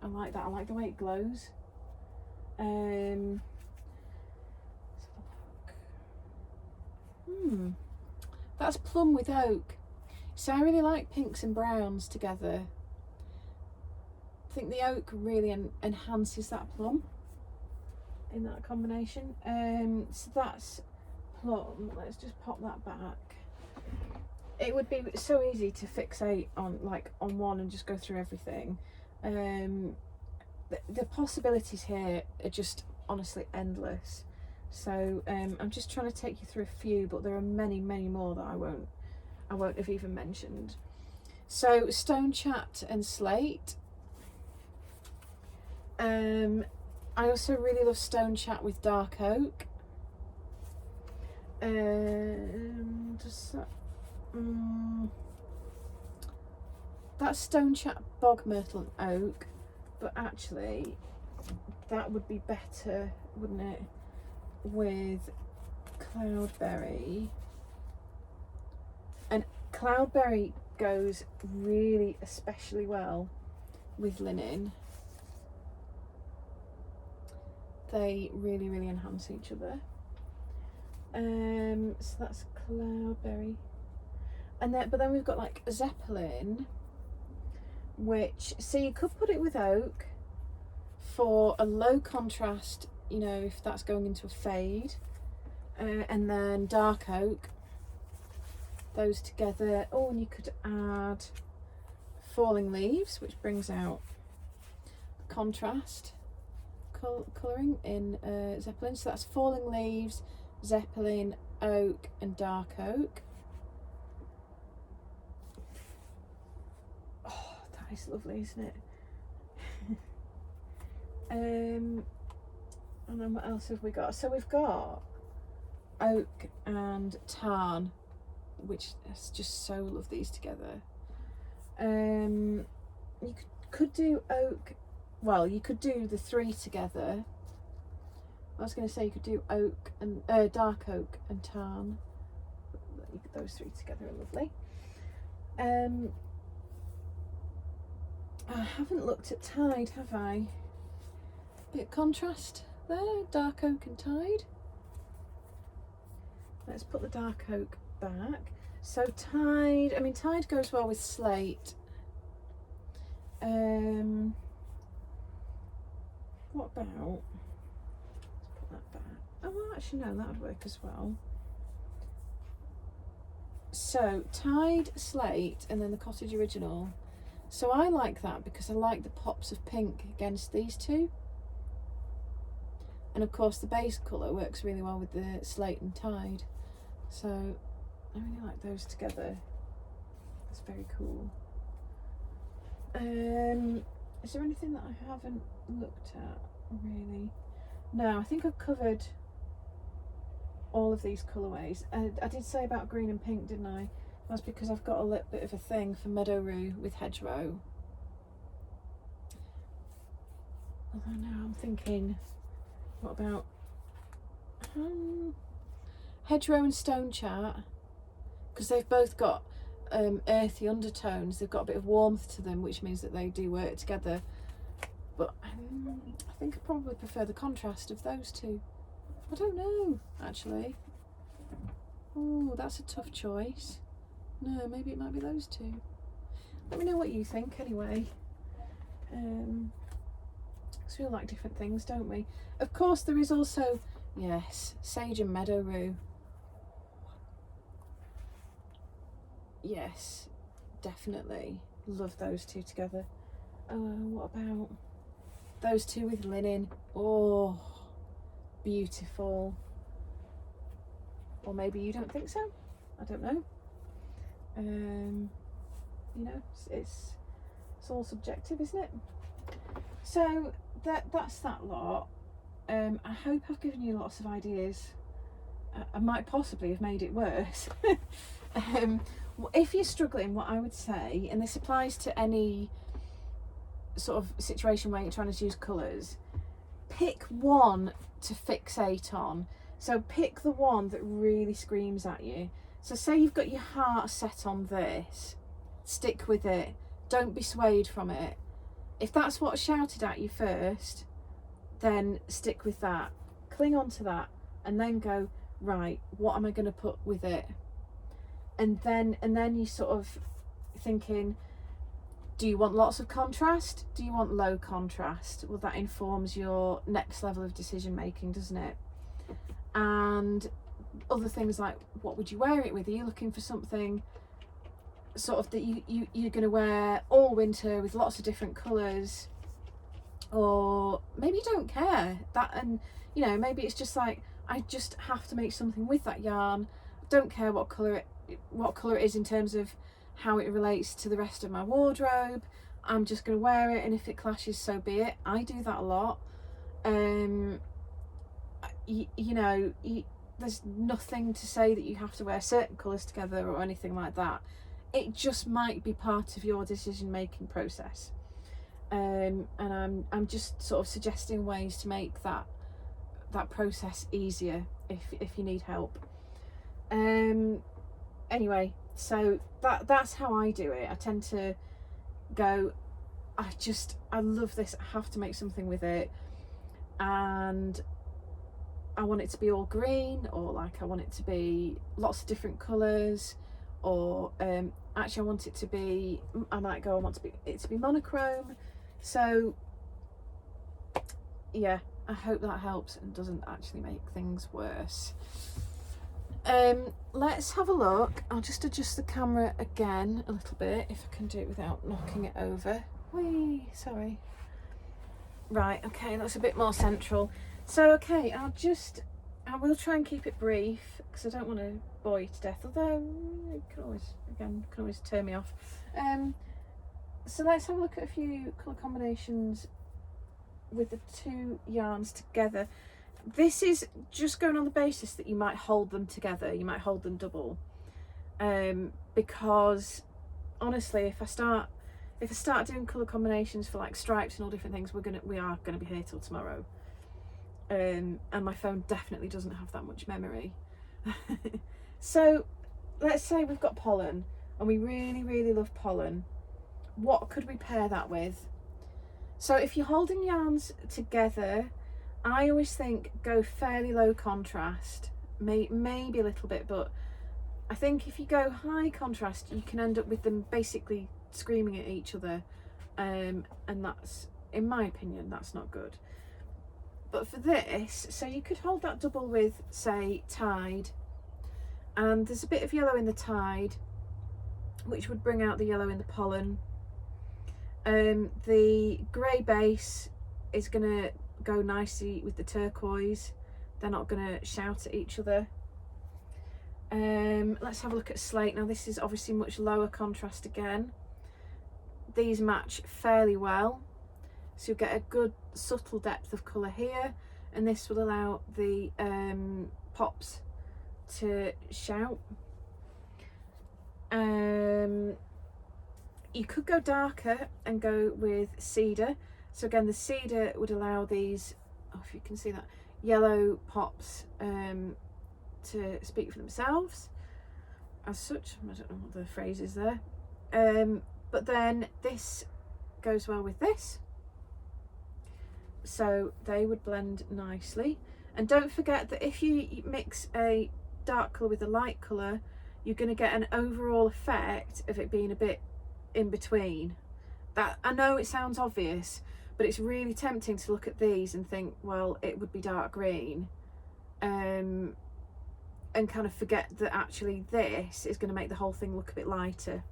I like that. I like the way it glows. Let's have a look. That's plum with oak. So I really like pinks and browns together. I think the oak really enhances that plum in that combination. So that's plum. Let's just pop that back. it would be so easy to fixate on one and just go through everything. The possibilities here are just honestly endless. So I'm just trying to take you through a few, but there are many more that I won't have even mentioned. So Stone Chat and Slate. I also really love Stone Chat with Dark Oak. That's Stone Chat, Bog Myrtle and Oak, but actually that would be better, wouldn't it, with Cloudberry. And Cloudberry goes really especially well with linen. They really enhance each other. So that's Cloudberry, and then we've got like Zeppelin, which, so you could put it with Oak for a low contrast, you know, if that's going into a fade, and then Dark Oak, those together. Oh, and you could add Falling Leaves, which brings out the contrast colouring in Zeppelin. So that's Falling Leaves, Zeppelin, Oak and Dark Oak. Oh, that is lovely, isn't it? And then what else have we got? So we've got Oak and Tarn, which is just so love these together. You could do Oak, well, you could do the three together. I was going to say you could do Oak and Dark Oak and Tarn. Those three together are lovely. I haven't looked at Tide, have I? Bit of contrast there, Dark Oak and Tide. Let's put the Dark Oak back. So Tide, I mean, Tide goes well with Slate. What about, let's put that back. Oh, well, actually no, that would work as well. So Tide, Slate, and then the Cottage Original. So I like that because I like the pops of pink against these two. And of course the base colour works really well with the Slate and Tide. So I really like those together. That's very cool. Is there anything that I haven't looked at really? No, I think I've covered all of these colourways. I did say about green and pink, didn't I? That's because I've got a little bit of a thing for Meadow Rue with Hedgerow. Although now I'm thinking, what about Hedgerow and Stone Chat? Because they've both got earthy undertones. They've got a bit of warmth to them, which means that they do work together. But I think I probably prefer the contrast of those two. I don't know, actually. Oh, that's a tough choice. No, maybe it might be those two. Let me know what you think anyway. Because we all like different things, don't we? Of course, there is also, yes, Sage and Meadow Rue. Yes, definitely. Love those two together. What about those two with linen? Oh, beautiful. Or maybe you don't think so? I don't know. You know, it's all subjective, isn't it? So that's that lot. I hope I've given you lots of ideas. I might possibly have made it worse. If you're struggling, what I would say, and this applies to any sort of situation where you're trying to choose colours, pick one to fixate on. So pick the one that really screams at you. So say you've got your heart set on this, stick with it. Don't be swayed from it. If that's what's shouted at you first, then stick with that. Cling on to that and then go, right, what am I going to put with it? And then you sort of thinking, do you want lots of contrast? Do you want low contrast? Well, that informs your next level of decision making, doesn't it? And other things like, what would you wear it with? Are you looking for something sort of that you're going to wear all winter with lots of different colours, or maybe you don't care that, and you know, maybe it's just like, I just have to make something with that yarn. I don't care what colour it is in terms of how it relates to the rest of my wardrobe. I'm just going to wear it, and if it clashes, so be it. I do that a lot. You know, there's nothing to say that you have to wear certain colours together or anything like that. It just might be part of your decision making process, and I'm just sort of suggesting ways to make that process easier if you need help. Anyway, so that's how I do it. I tend to go, I love this, I have to make something with it, and I want it to be all green, or like I want it to be lots of different colours, or actually I want it to be, I want it to be monochrome. So yeah, I hope that helps and doesn't actually make things worse. Let's have a look. I'll just adjust the camera again a little bit, if I can do it without knocking it over. Whee, sorry. Right, okay, that's a bit more central. So okay, I will try and keep it brief, because I don't want to bore you to death, although it can always turn me off. So let's have a look at a few colour combinations with the two yarns together. This is just going on the basis that you might hold them together, you might hold them double, because honestly, if I start doing colour combinations for like stripes and all different things, we are gonna be here till tomorrow, and my phone definitely doesn't have that much memory. So let's say we've got pollen, and we really love pollen. What could we pair that with? So if you're holding yarns together, I always think go fairly low contrast, maybe a little bit, but I think if you go high contrast, you can end up with them basically screaming at each other, and that's, in my opinion, that's not good. But for this, so you could hold that double with, say, Tide, and there's a bit of yellow in the Tide, which would bring out the yellow in the pollen. The grey base is going to go nicely with the turquoise. They're not going to shout at each other. Let's have a look at slate. Now this is obviously much lower contrast again. These match fairly well, so you'll get a good subtle depth of colour here, and this will allow the pops to shout. You could go darker and go with cedar. So again, the cedar would allow these, oh, if you can see that, yellow pops to speak for themselves as such. I don't know what the phrase is there. But then this goes well with this. So they would blend nicely. And don't forget that if you mix a dark colour with a light colour, you're going to get an overall effect of it being a bit in between. That, I know it sounds obvious, but it's really tempting to look at these and think, well, it would be dark green, and kind of forget that actually this is going to make the whole thing look a bit lighter.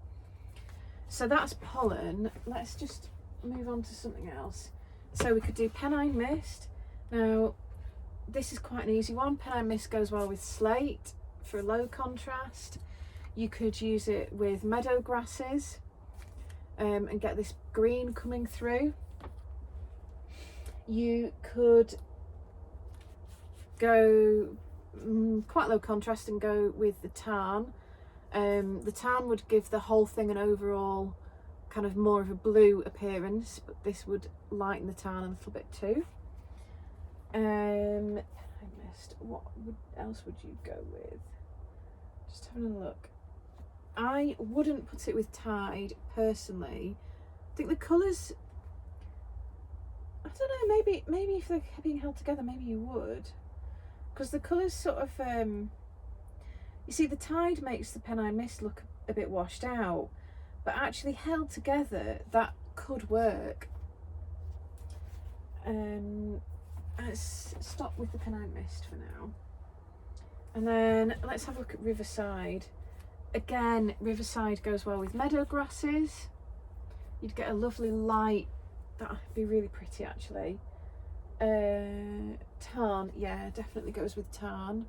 So that's pollen. Let's just move on to something else. So we could do Pennine Mist. Now this is quite an easy one. Pennine Mist goes well with slate for low contrast. You could use it with meadow grasses, and get this green coming through. You could go quite low contrast and go with the tarn. The tarn would give the whole thing an overall kind of more of a blue appearance, but this would lighten the tarn a little bit too. I missed, what else would you go with? Just having a look. I wouldn't put it with Tide personally. I think the colours, I don't know, maybe if they're being held together, maybe you would, because the colours sort of, you see, the Tide makes the Pennine Mist look a bit washed out, but actually held together, that could work. Let's stop with the Pennine Mist for now, and then let's have a look at Riverside. again, Riverside goes well with meadow grasses. You'd get a lovely light, that would be really pretty actually. Tarn, yeah, definitely goes with tarn.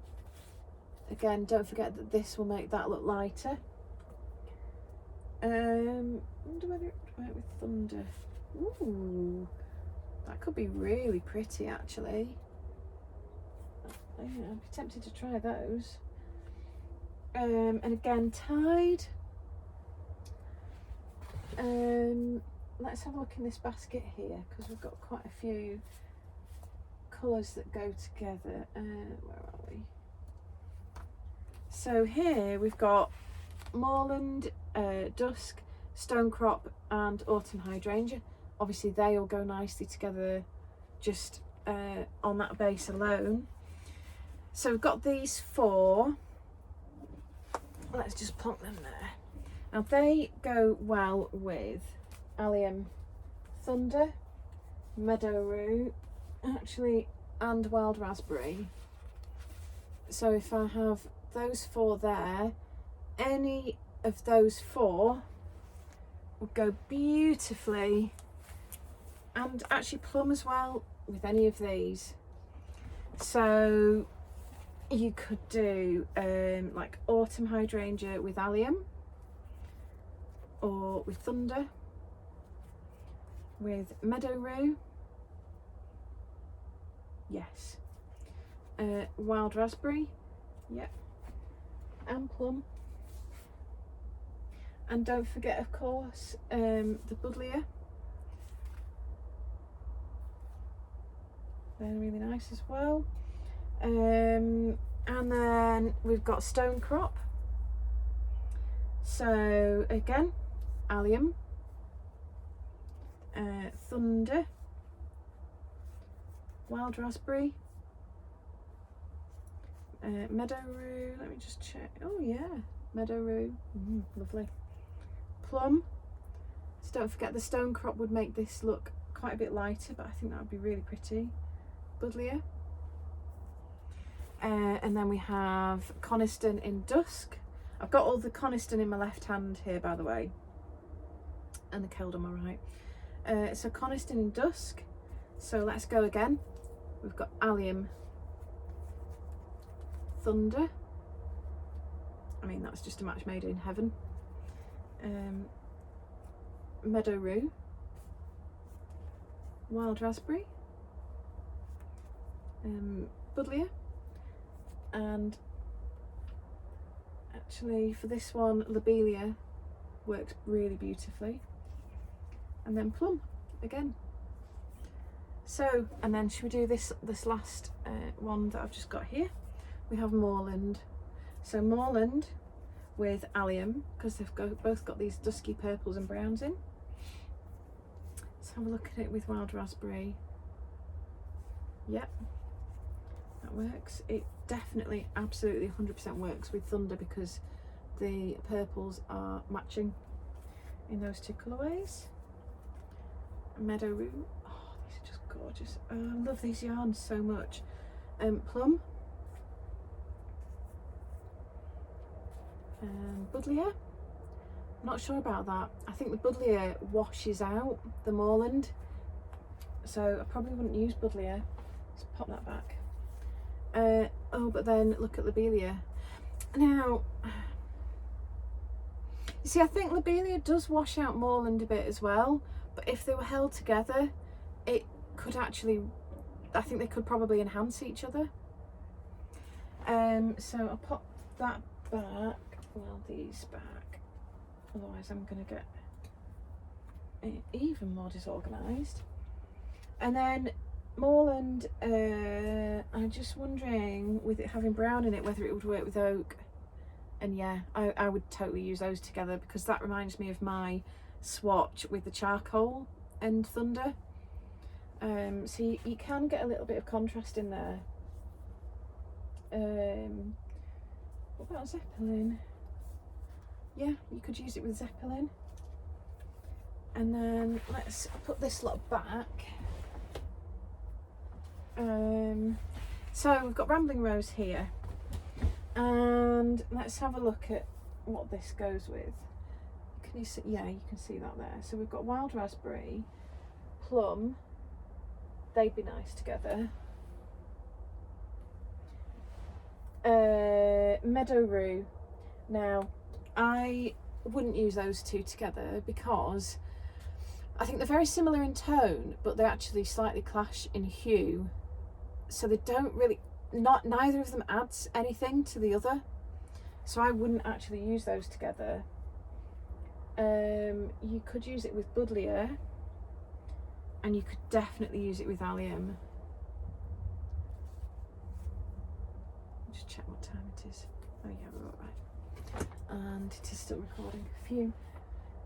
Again, don't forget that this will make that look lighter. I wonder whether it would work with thunder. Ooh, that could be really pretty actually. Yeah, I'd be tempted to try those. And again, tide. Let's have a look in this basket here, because we've got quite a few colours that go together. Where are we? So here we've got moorland, dusk, stonecrop and autumn hydrangea. Obviously they all go nicely together just on that base alone. So we've got these 4. Let's just plonk them there. Now they go well with allium, thunder, meadow rue, actually, and wild raspberry. So if I have those 4 there, any of those 4 would go beautifully, and actually plum as well with any of these. So you could do like autumn hydrangea with allium, or with thunder, with meadow rue, yes, wild raspberry, yep, and plum. And don't forget, of course, the buddleia. They're really nice as well. And then we've got stonecrop. So again, allium, thunder, wild raspberry, meadow rue. Let me just check. Oh yeah, meadow rue, lovely. Plum. So don't forget, the stonecrop would make this look quite a bit lighter, but I think that would be really pretty. Buddleia. And then we have Coniston in dusk. I've got all the Coniston in my left hand here, by the way, and the Keld on my right. So Coniston in dusk. So let's go again. We've got allium, thunder. I mean, that's just a match made in heaven. Meadow rue, wild raspberry, buddleia, and actually for this one, lobelia works really beautifully, and then plum again. So, and then should we do this last one that I've just got here? We have moorland. So moorland with allium, because they've both got these dusky purples and browns in. Let's have a look at it with wild raspberry. Yep, that works. It definitely, absolutely 100% works with thunder, because the purples are matching in those 2 colourways. Meadow rue. Oh, these are just gorgeous. Oh, I love these yarns so much. Plum. Buddleia. Not sure about that. I think the buddleia washes out the moorland, so I probably wouldn't use buddleia. Let's pop that back. Oh, but then look at lobelia. Now, you see, I think lobelia does wash out moorland a bit as well, but if they were held together, it could actually, I think they could probably enhance each other. So I'll pop that back, well, these back, otherwise I'm going to get even more disorganised. And then moorland, I'm just wondering, with it having brown in it, whether it would work with oak. And yeah, I would totally use those together, because that reminds me of my swatch with the charcoal and thunder. So you can get a little bit of contrast in there. What about Zeppelin? Yeah, you could use it with Zeppelin. And then let's put this lot back. So we've got Rambling Rose here, and let's have a look at what this goes with. Can you see? Yeah, you can see that there. So we've got wild raspberry, plum, they'd be nice together. Meadow rue. Now, I wouldn't use those two together because I think they're very similar in tone, but they actually slightly clash in hue. So they don't really, neither of them adds anything to the other. So I wouldn't actually use those together. You could use it with buddleia, and you could definitely use it with allium. Just check what time it is. Oh yeah, we're all right. And it is still recording. Phew.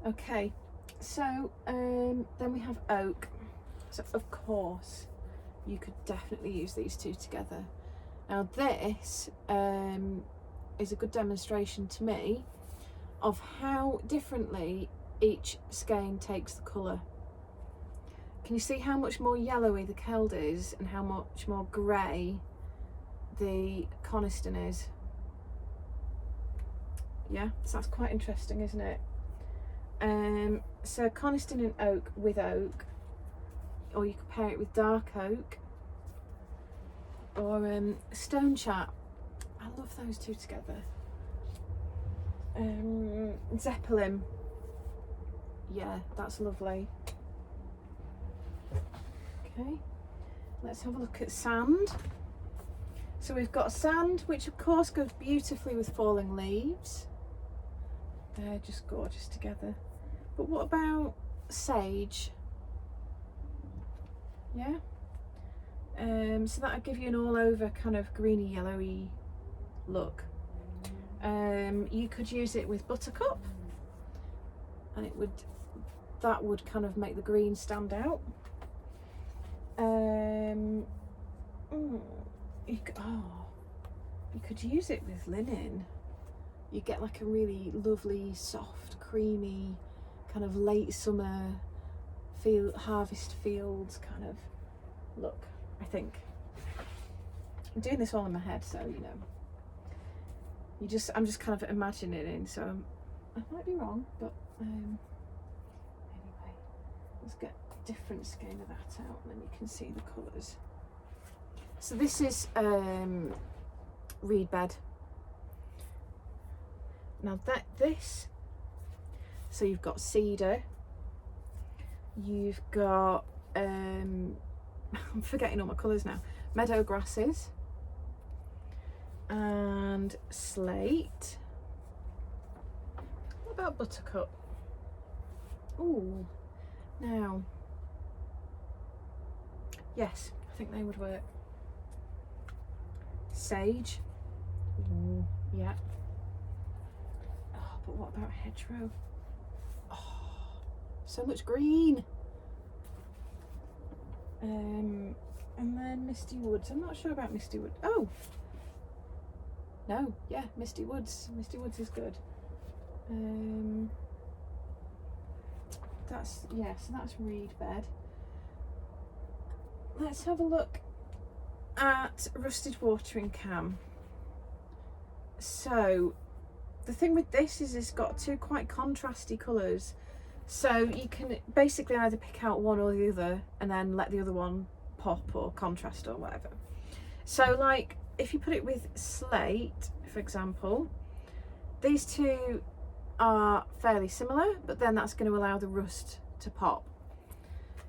Okay, so then we have oak. So of course you could definitely use these two together. Now this is a good demonstration to me of how differently each skein takes the colour. Can you see how much more yellowy the Keld is and how much more grey the Coniston is? Yeah, so that's quite interesting, isn't it? So Coniston and oak with oak, or you could pair it with dark oak, or stone chat. I love those two together. Zeppelin, yeah, that's lovely. Okay, let's have a look at sand. So we've got sand, which of course goes beautifully with falling leaves. They're just gorgeous together. But what about sage? Yeah. So that'll give you an all over kind of greeny yellowy look. You could use it with buttercup, and that would kind of make the green stand out. You could use it with linen. You get like a really lovely, soft, creamy, kind of late summer harvest fields kind of look, I think. I'm doing this all in my head, so you know. I'm just kind of imagining it, so I might be wrong, but anyway, let's get a different skein of that out, and then you can see the colours. So this is reed bed. Now so you've got cedar, you've got I'm forgetting all my colours now, meadow grasses and slate. What about buttercup? Ooh, now yes, I think they would work. Sage. Ooh, yeah. Oh, but what about hedgerow? Oh, so much green. And then misty woods. I'm not sure about misty wood. Oh no, yeah, misty woods. Misty woods is good. So that's reed bed. Let's have a look at rusted watering can. So the thing with this is it's got two quite contrasty colours, so you can basically either pick out one or the other and then let the other one pop or contrast or whatever. So like if you put it with slate, for example, these two are fairly similar, but then that's going to allow the rust to pop.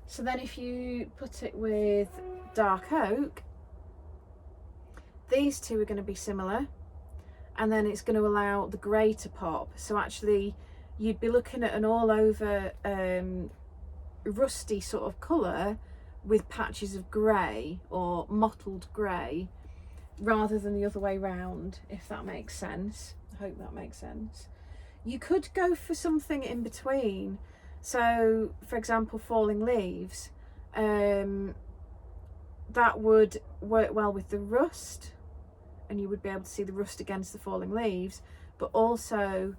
So then if you put it with dark oak, these two are going to be similar, and then it's going to allow the grey to pop. So actually you'd be looking at an all over rusty sort of colour with patches of grey or mottled grey, rather than the other way round, if that makes sense. I hope that makes sense. You could go for something in between. So for example, falling leaves, that would work well with the rust, and you would be able to see the rust against the falling leaves, but also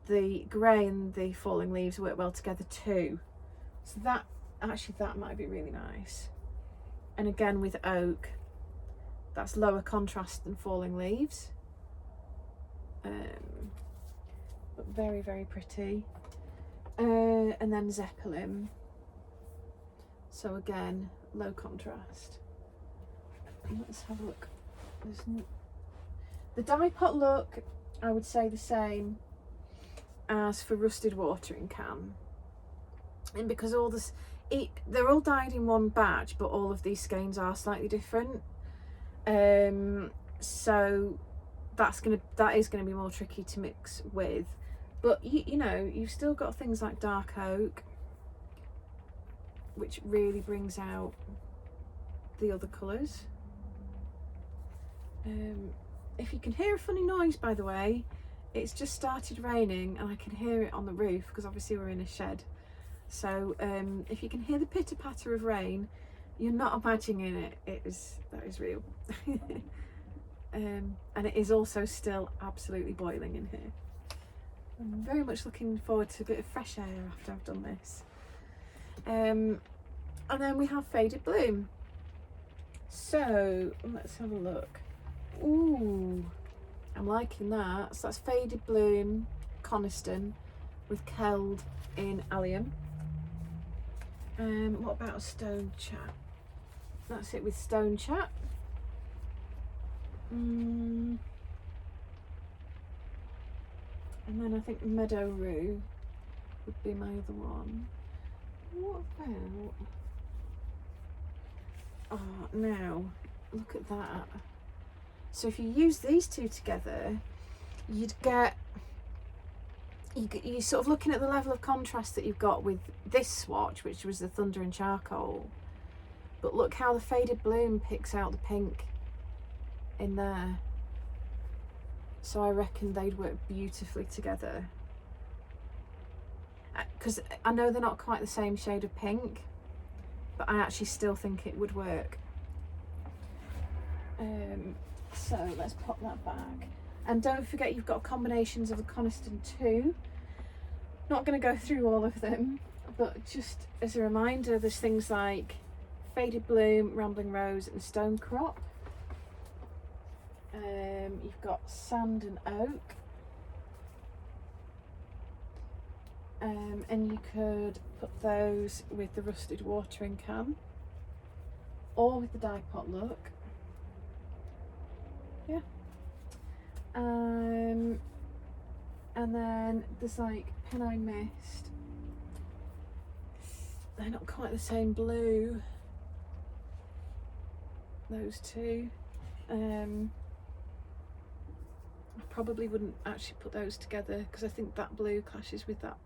the grey and the falling leaves work well together too. So that might be really nice. And again with oak, that's lower contrast than falling leaves. but very, very pretty. And then Zeppelin. So again, low contrast. Let's have a look. The dye pot look, I would say the same as for Rusted Watering Can. And because all this, they're all dyed in one batch, but all of these skeins are slightly different. So that is gonna be more tricky to mix with. But you know, you've still got things like dark oak, which really brings out the other colours. If you can hear a funny noise, by the way, it's just started raining and I can hear it on the roof because obviously we're in a shed. So if you can hear the pitter patter of rain, you're not imagining it. That is real. And it is also still absolutely boiling in here. I'm very much looking forward to a bit of fresh air after I've done this. And then we have Faded Bloom. So let's have a look. Ooh, I'm liking that. So that's Faded Bloom Coniston with Keld in Allium. What about a Stone Chat? That's it with Stone Chat. And then I think Meadow Rue would be my other one. What about... Oh, now, look at that. So if you use these two together, you'd get... You're sort of looking at the level of contrast that you've got with this swatch, which was the Thunder and Charcoal. But look how the Faded Bloom picks out the pink in there. So I reckon they'd work beautifully together. Because I know they're not quite the same shade of pink, but I actually still think it would work. So let's pop that back. And don't forget you've got combinations of the Coniston too. Not going to go through all of them, but just as a reminder, there's things like Faded Bloom, Rambling Rose and Stone Crop. You've got Sand and Oak. And you could put those with the Rusted Watering Can or with the dye pot look. Yeah. And then there's like Pennine Mist. They're not quite the same blue, those two. I probably wouldn't actually put those together because I think that blue clashes with that,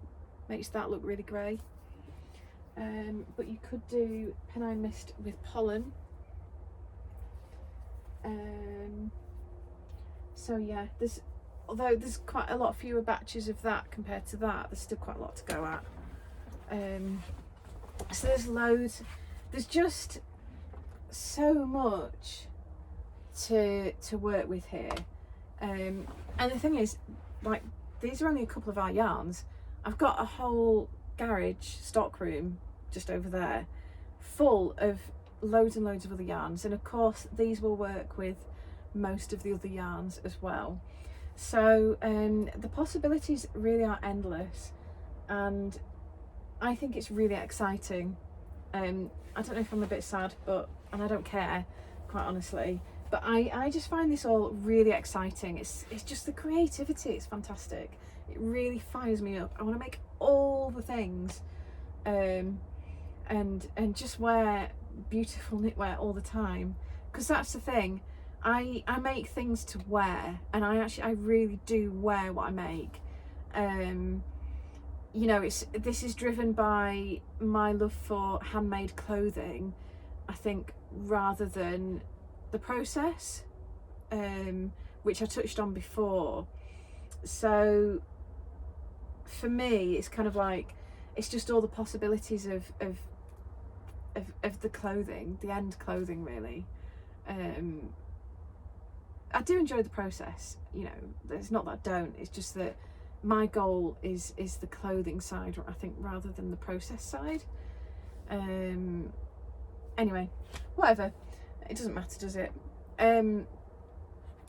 makes that look really grey. But you could do Pennine Mist with Pollen. So yeah, although there's quite a lot fewer batches of that compared to that, there's still quite a lot to go at. So there's loads, there's just so much to work with here. And the thing is, like, these are only a couple of our yarns. I've got a whole garage stock room just over there full of loads and loads of other yarns, and of course these will work with most of the other yarns as well. So the possibilities really are endless, and I think it's really exciting. I don't know if I'm a bit sad, and I don't care, quite honestly, but I just find this all really exciting. It's just the creativity, it's fantastic. It really fires me up. I want to make all the things and just wear beautiful knitwear all the time, because that's the thing. I make things to wear, and I really do wear what I make. You know, this is driven by my love for handmade clothing, I think, rather than the process, which I touched on before. So for me, it's kind of like, it's just all the possibilities of the clothing, the end clothing, really. I do enjoy the process, you know, it's not that I don't, it's just that my goal is the clothing side, I think, rather than the process side. Anyway, whatever, it doesn't matter, does it?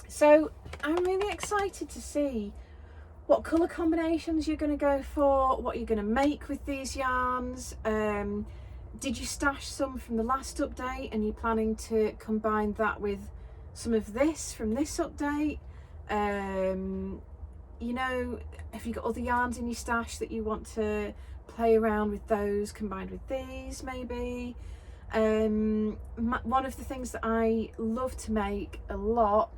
So I'm really excited to see what colour combinations you're going to go for, what you're going to make with these yarns. Did you stash some from the last update and you're planning to combine that with some of this from this update? You know, have you got other yarns in your stash that you want to play around with those combined with these maybe? One of the things that I love to make a lot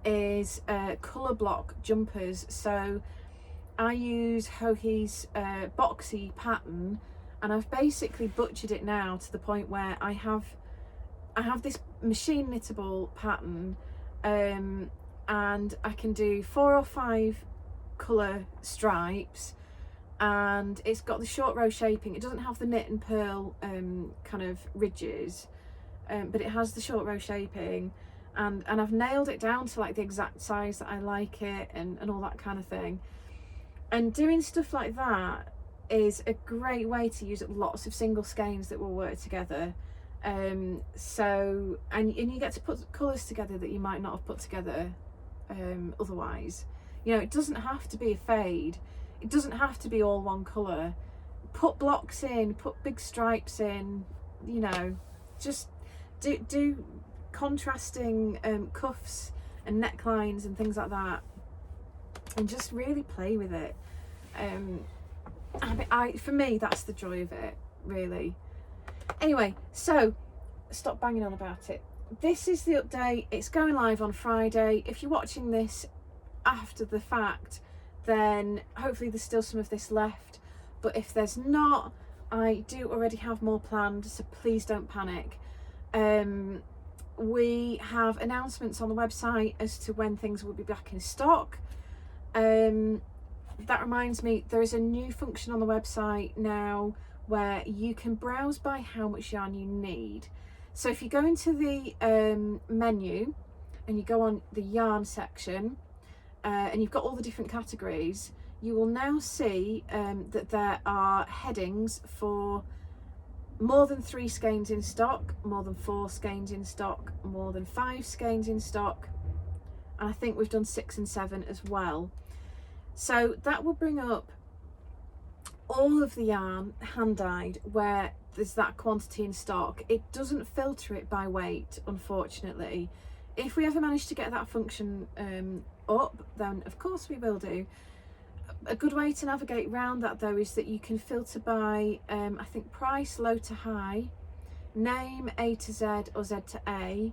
is colour block jumpers. So I use Joji's boxy pattern, and I've basically butchered it now to the point where I have this machine knittable pattern, and I can do 4 or 5 colour stripes, and it's got the short row shaping. It doesn't have the knit and purl kind of ridges, but it has the short row shaping, and I've nailed it down to like the exact size that I like it, and all that kind of thing. And doing stuff like that is a great way to use lots of single skeins that will work together. So and you get to put colours together that you might not have put together otherwise. You know, it doesn't have to be a fade, it doesn't have to be all one colour. Put blocks in, put big stripes in, you know, just do contrasting cuffs and necklines and things like that, and just really play with it. For me, that's the joy of it, really. Anyway, so stop banging on about it. This is the update. It's going live on Friday. If you're watching this after the fact, then hopefully there's still some of this left, but if there's not, I do already have more planned, so please don't panic. We have announcements on the website as to when things will be back in stock. That reminds me, there is a new function on the website now where you can browse by how much yarn you need. So if you go into the menu and you go on the yarn section, and you've got all the different categories, you will now see that there are headings for more than 3 skeins in stock, more than 4 skeins in stock, more than 5 skeins in stock, and I think we've done 6 and 7 as well. So that will bring up all of the yarn hand-dyed where there's that quantity in stock. It doesn't filter it by weight, unfortunately. If we ever manage to get that function up, then of course we will do. A good way to navigate around that though is that you can filter by I think price, low to high, name, A to Z or Z to A,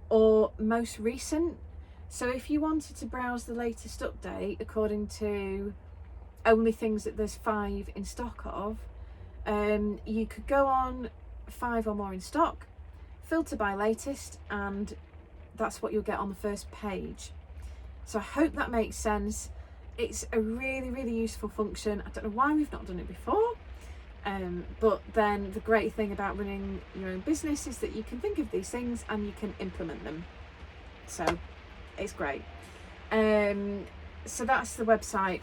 or most recent. So if you wanted to browse the latest update according to only things that there's 5 in stock of, you could go on 5 or more in stock, filter by latest, and that's what you'll get on the first page. So I hope that makes sense. It's a really, really useful function. I don't know why we've not done it before, but then the great thing about running your own business is that you can think of these things and you can implement them. So it's great. So that's the website.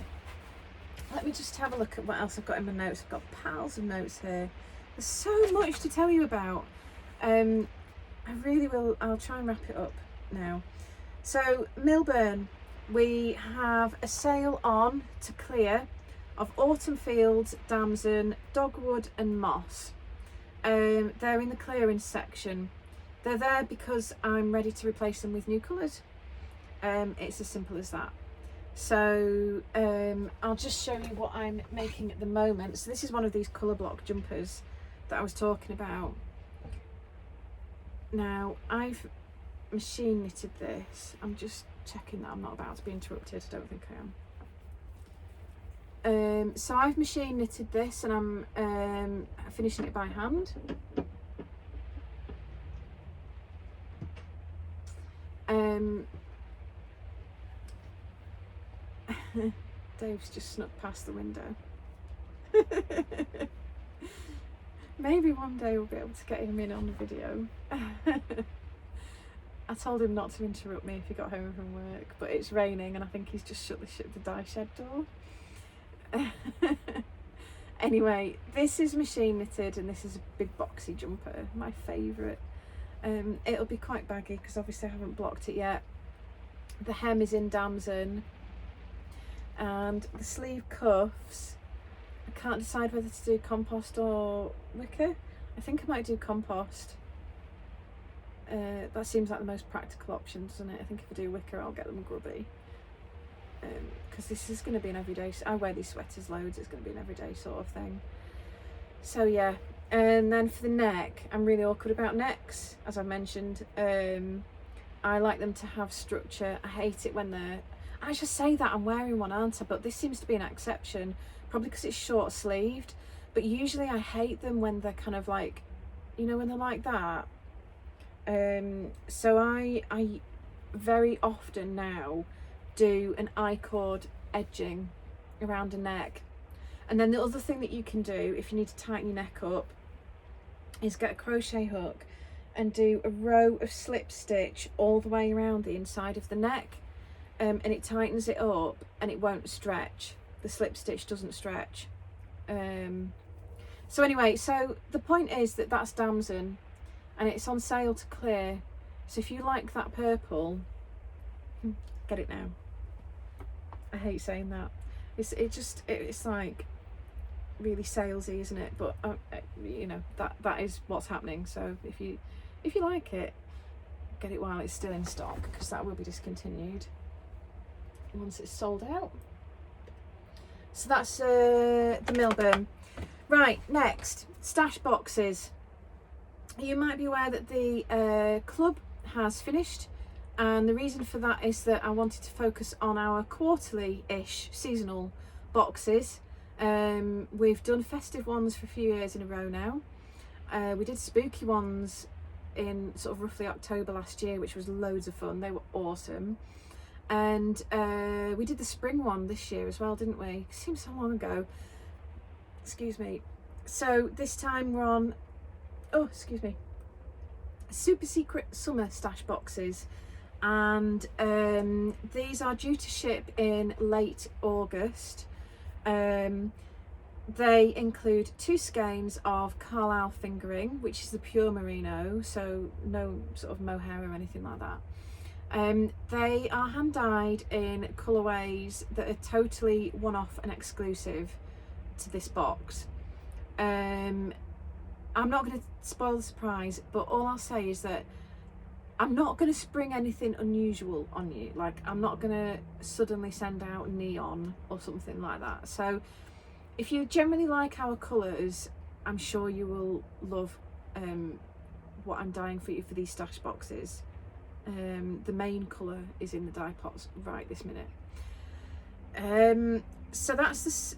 Let me just have a look at what else I've got in my notes. I've got piles of notes here. There's so much to tell you about. I really will. I'll try and wrap it up now. So Millburn, we have a sale on to clear of Autumn Fields, Damson, Dogwood and Moss. They're in the clearance section. They're there because I'm ready to replace them with new colours. It's as simple as that. So I'll just show you what I'm making at the moment. So this is one of these colour block jumpers that I was talking about. Now I've machine knitted this. I'm just checking that I'm not about to be interrupted. I don't think I am. So I've machine knitted this and I'm finishing it by hand. Dave's just snuck past the window. Maybe one day we'll be able to get him in on the video. I told him not to interrupt me if he got home from work, but it's raining and I think he's just shut the dye shed door. Anyway, this is machine knitted and this is a big boxy jumper, my favourite. It'll be quite baggy because obviously I haven't blocked it yet. The hem is in Damson. and the sleeve cuffs, I can't decide whether to do compost or wicker. I think I might do compost. That seems like the most practical option, doesn't it? I think if I do wicker, I'll get them grubby. Because this is going to be an everyday, I wear these sweaters loads, it's going to be an everyday sort of thing. So yeah, and then for the neck, I'm really awkward about necks, as I mentioned. I like them to have structure. I hate it when they're, I just say that I'm wearing one, aren't I? But this seems to be an exception, probably because it's short sleeved. But usually I hate them when they're kind of like, you know, when they're like that. So I very often now do an I-cord edging around a neck. And then the other thing that you can do if you need to tighten your neck up is get a crochet hook and do a row of slip stitch all the way around the inside of the neck, and it tightens it up and it won't stretch. The slip stitch doesn't stretch. So anyway, so the point is that that's Damson and it's on sale to clear. So if you like that purple, get it now. I hate saying that. It's like really salesy, isn't it? But you know, that is what's happening. So if you like it, get it while it's still in stock, because that will be discontinued once it's sold out. So that's the Milburn. Right, next, stash boxes. You might be aware that the club has finished, and the reason for that is that I wanted to focus on our quarterly-ish seasonal boxes. We've done festive ones for a few years in a row now. We did spooky ones in sort of roughly October last year, which was loads of fun. They were awesome. And we did the spring one this year as well, didn't we? It seems so long ago. Excuse me. So this time we're on, super secret summer stash boxes. And these are due to ship in late August. They include 2 skeins of Carlisle fingering, which is the pure merino, so no sort of mohair or anything like that. They are hand dyed in colourways that are totally one-off and exclusive to this box. I'm not going to spoil the surprise, but all I'll say is that I'm not going to spring anything unusual on you. Like, I'm not going to suddenly send out neon or something like that. So if you generally like our colours, I'm sure you will love what I'm dyeing for you for these stash boxes. The main colour is in the dye pots right this minute. So that's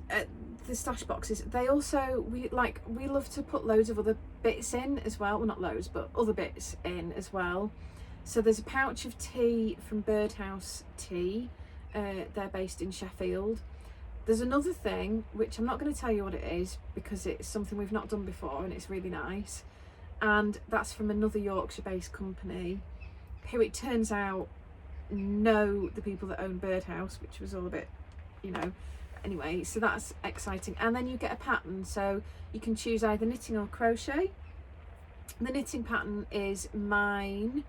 the stash boxes. They also, we love to put loads of other bits in as well. Well, not loads, but other bits in as well. So there's a pouch of tea from Birdhouse Tea. They're based in Sheffield. There's another thing, which I'm not going to tell you what it is, because it's something we've not done before and it's really nice. And that's from another Yorkshire-based company, who it turns out know the people that own Birdhouse, which was all a bit, you know, anyway, so that's exciting. And then you get a pattern, so you can choose either knitting or crochet. The knitting pattern is mine.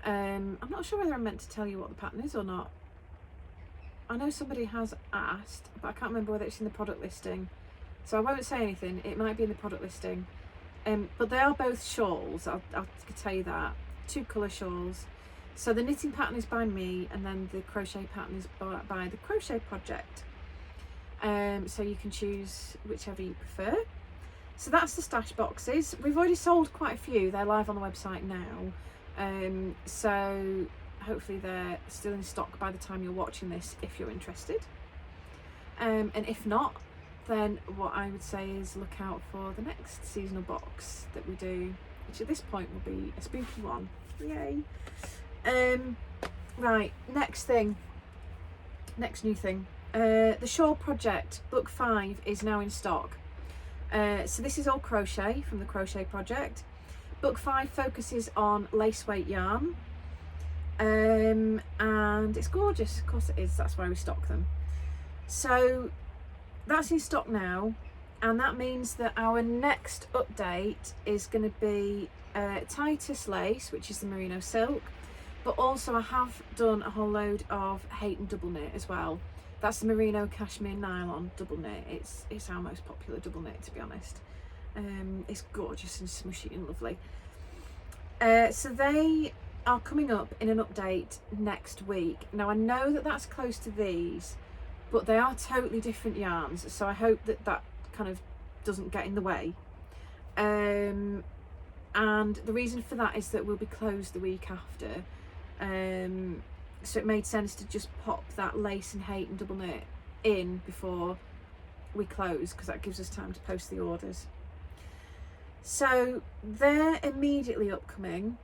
I'm not sure whether I'm meant to tell you what the pattern is or not. I know somebody has asked, but I can't remember whether it's in the product listing, so I won't say anything. It might be in the product listing. But they are both shawls, I'll tell you that. 2 colour shawls. So the knitting pattern is by me, and then the crochet pattern is by the Crochet Project. So you can choose whichever you prefer. So that's the stash boxes. We've already sold quite a few. They're live on the website now. So hopefully they're still in stock by the time you're watching this, if you're interested. And if not, then what I would say is look out for the next seasonal box that we do, which at this point will be a spooky one. Yay. Right, next new thing. The Shawl Project Book 5 is now in stock. So this is all crochet from the Crochet Project. Book 5 focuses on lace weight yarn, and it's gorgeous. Of course it is, that's why we stock them. So that's in stock now, and that means that our next update is going to be Titus lace, which is the merino silk, but also I have done a whole load of Hayton double knit as well. That's the merino cashmere nylon double knit. It's our most popular double knit, to be honest. It's gorgeous and smushy and lovely. So they are coming up in an update next week. Now I know that that's close to these, but they are totally different yarns, so I hope that that kind of doesn't get in the way. And the reason for that is that we'll be closed the week after. So it made sense to just pop that lace and hate and double knit in before we close, because that gives us time to post the orders. So they're immediately upcoming,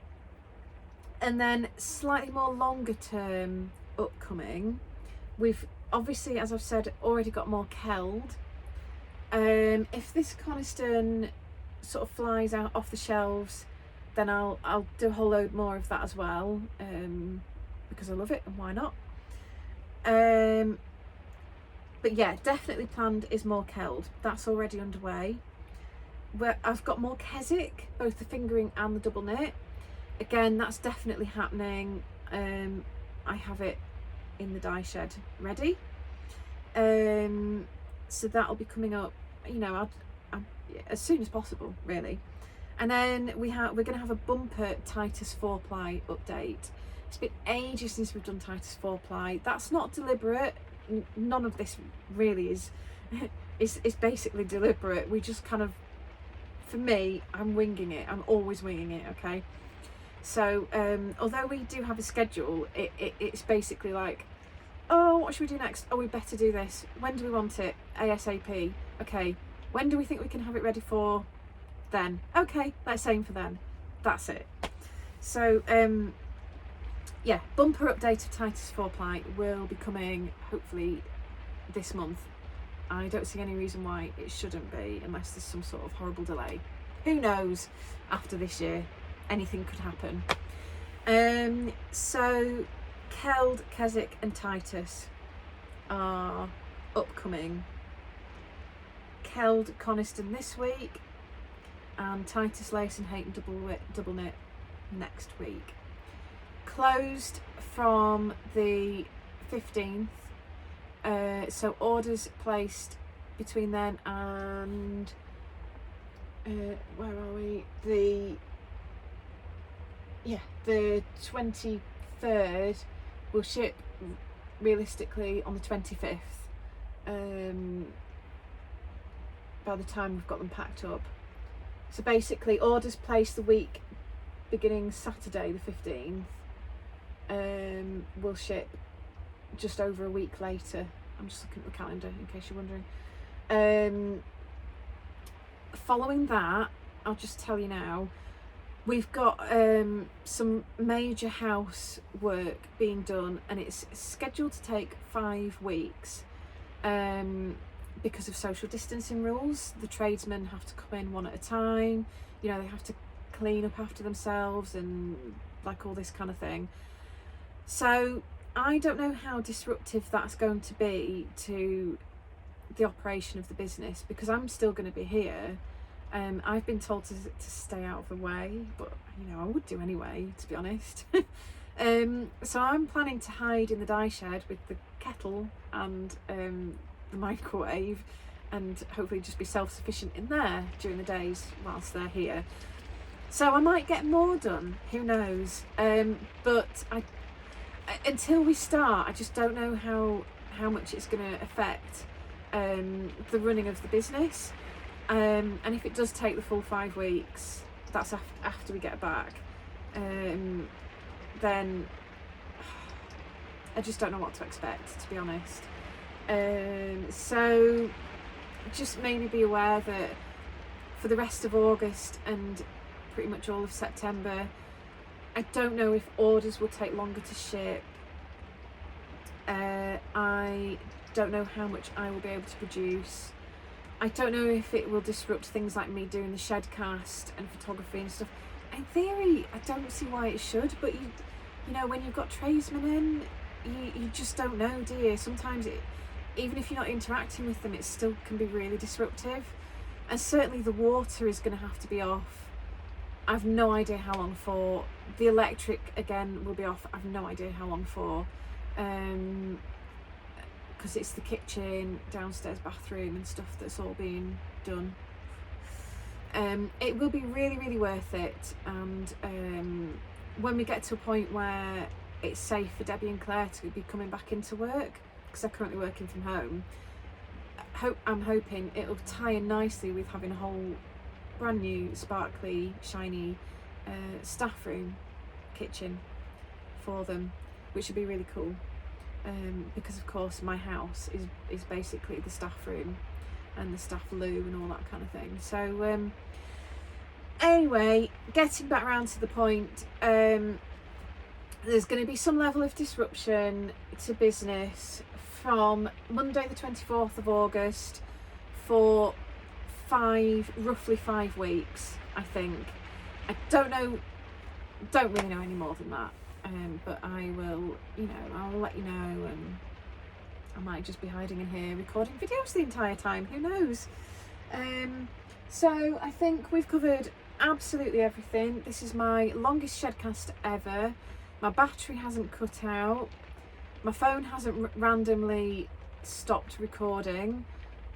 and then slightly more longer term upcoming, we've obviously, as I've said, already got more Keld. If this Coniston sort of flies out off the shelves, then I'll do a whole load more of that as well, because I love it, and why not. But yeah, definitely planned is more Keld. That's already underway. Where I've got more Keswick, both the fingering and the double knit. Again, that's definitely happening. I have it in the dye shed ready. So that'll be coming up, you know, as soon as possible, really. And then we're going to have a bumper Titus 4-ply update. It's been ages since we've done Titus 4-ply. That's not deliberate. None of this really is. It's basically deliberate. We just kind of, for me, I'm winging it. I'm always winging it, okay? So although we do have a schedule, it's basically like, oh, what should we do next? Oh, we better do this. When do we want it? ASAP. Okay. When do we think we can have it ready for? Then. Okay, let's aim for then. That's it. So yeah, bumper update of Titus 4-ply will be coming hopefully this month. I don't see any reason why it shouldn't be, unless there's some sort of horrible delay. Who knows? After this year, anything could happen. So Keld, Keswick and Titus are upcoming. Keld Coniston this week, and Titus lace and hate and double knit next week. Closed from the 15th, so orders placed between then and where are we? The 23rd. Will ship realistically on the 25th. By the time we've got them packed up. So basically, orders placed the week beginning Saturday the 15th will ship just over a week later. I'm just looking at the calendar in case you're wondering. Following that, I'll just tell you now, we've got some major house work being done, and it's scheduled to take 5 weeks. Because of social distancing rules, the tradesmen have to come in one at a time. You know, they have to clean up after themselves and like all this kind of thing. So I don't know how disruptive that's going to be to the operation of the business, because I'm still going to be here. I've been told to stay out of the way, but you know, I would do anyway, to be honest. So I'm planning to hide in the dye shed with the kettle and the microwave, and hopefully just be self-sufficient in there during the days whilst they're here. So I might get more done, who knows. But until we start, I just don't know how much it's going to affect the running of the business. And if it does take the full 5 weeks, that's after we get back, then I just don't know what to expect, to be honest. So just maybe be aware that for the rest of August and pretty much all of September, I don't know if orders will take longer to ship. I don't know how much I will be able to produce. I don't know if it will disrupt things like me doing the shed cast and photography and stuff. In theory, I don't see why it should, but you know, when you've got tradesmen in, you just don't know, do you? Sometimes even if you're not interacting with them, it still can be really disruptive. And certainly the water is going to have to be off. I've no idea how long for. The electric, again, will be off. I've no idea how long for. because it's the kitchen, downstairs bathroom and stuff that's all being done. It will be really, really worth it, and when we get to a point where it's safe for Debbie and Claire to be coming back into work, because they're currently working from home, I'm hoping it'll tie in nicely with having a whole brand new sparkly shiny staff room kitchen for them, which would be really cool, because of course my house is basically the staff room and the staff loo and all that kind of thing. So anyway, getting back around to the point, there's going to be some level of disruption to business from Monday the 24th of August for roughly 5 weeks, I think. I don't really know any more than that, but I will, I'll let you know, and I might just be hiding in here recording videos the entire time, who knows. So I think we've covered absolutely everything. This is my longest Shedcast ever. My battery hasn't cut out, my phone hasn't randomly stopped recording,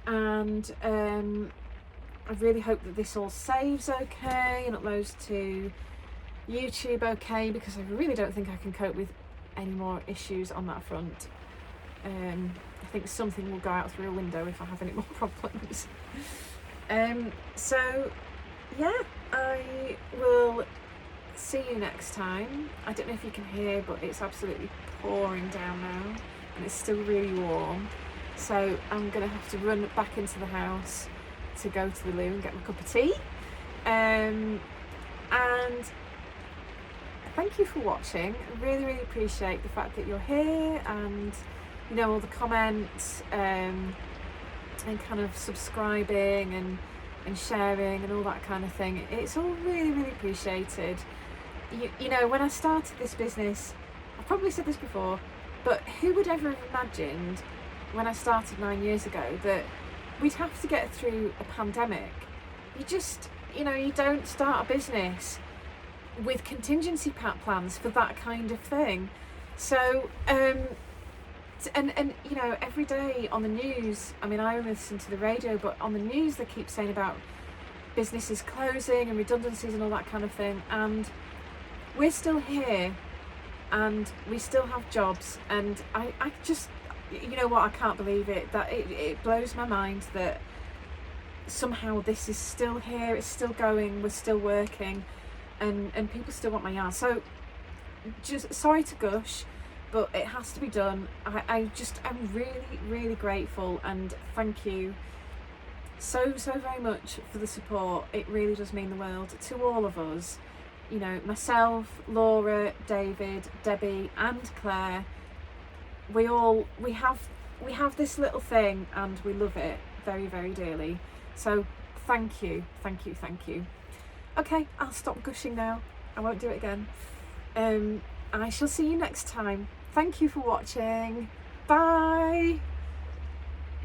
and I really hope that this all saves okay and uploads to YouTube okay, because I really don't think I can cope with any more issues on that front. I think something will go out through a window if I have any more problems. So yeah, I will see you next time. I don't know if you can hear, but it's absolutely pouring down now and it's still really warm, so I'm gonna have to run back into the house to go to the loo and get my cup of tea. And thank you for watching. I really, really appreciate the fact that you're here, and all the comments, and kind of subscribing and sharing and all that kind of thing. It's all really, really appreciated. When I started this business, I've probably said this before, but who would ever have imagined when I started 9 years ago that we'd have to get through a pandemic? You just, you don't start a business with contingency plans for that kind of thing. So, and every day on the news, I mean, I only listen to the radio, but on the news they keep saying about businesses closing and redundancies and all that kind of thing, and we're still here and we still have jobs, and I just, I can't believe it, that it blows my mind that somehow this is still here, it's still going, we're still working, and people still want my yarn. So just sorry to gush, but it has to be done. I'm really, really grateful, and thank you so very much for the support. It really does mean the world to all of us. Myself, Laura, David, Debbie and Claire, we have this little thing and we love it very, very dearly. So thank you. Okay, I'll stop gushing now. I won't do it again. I shall see you next time. Thank you for watching. Bye.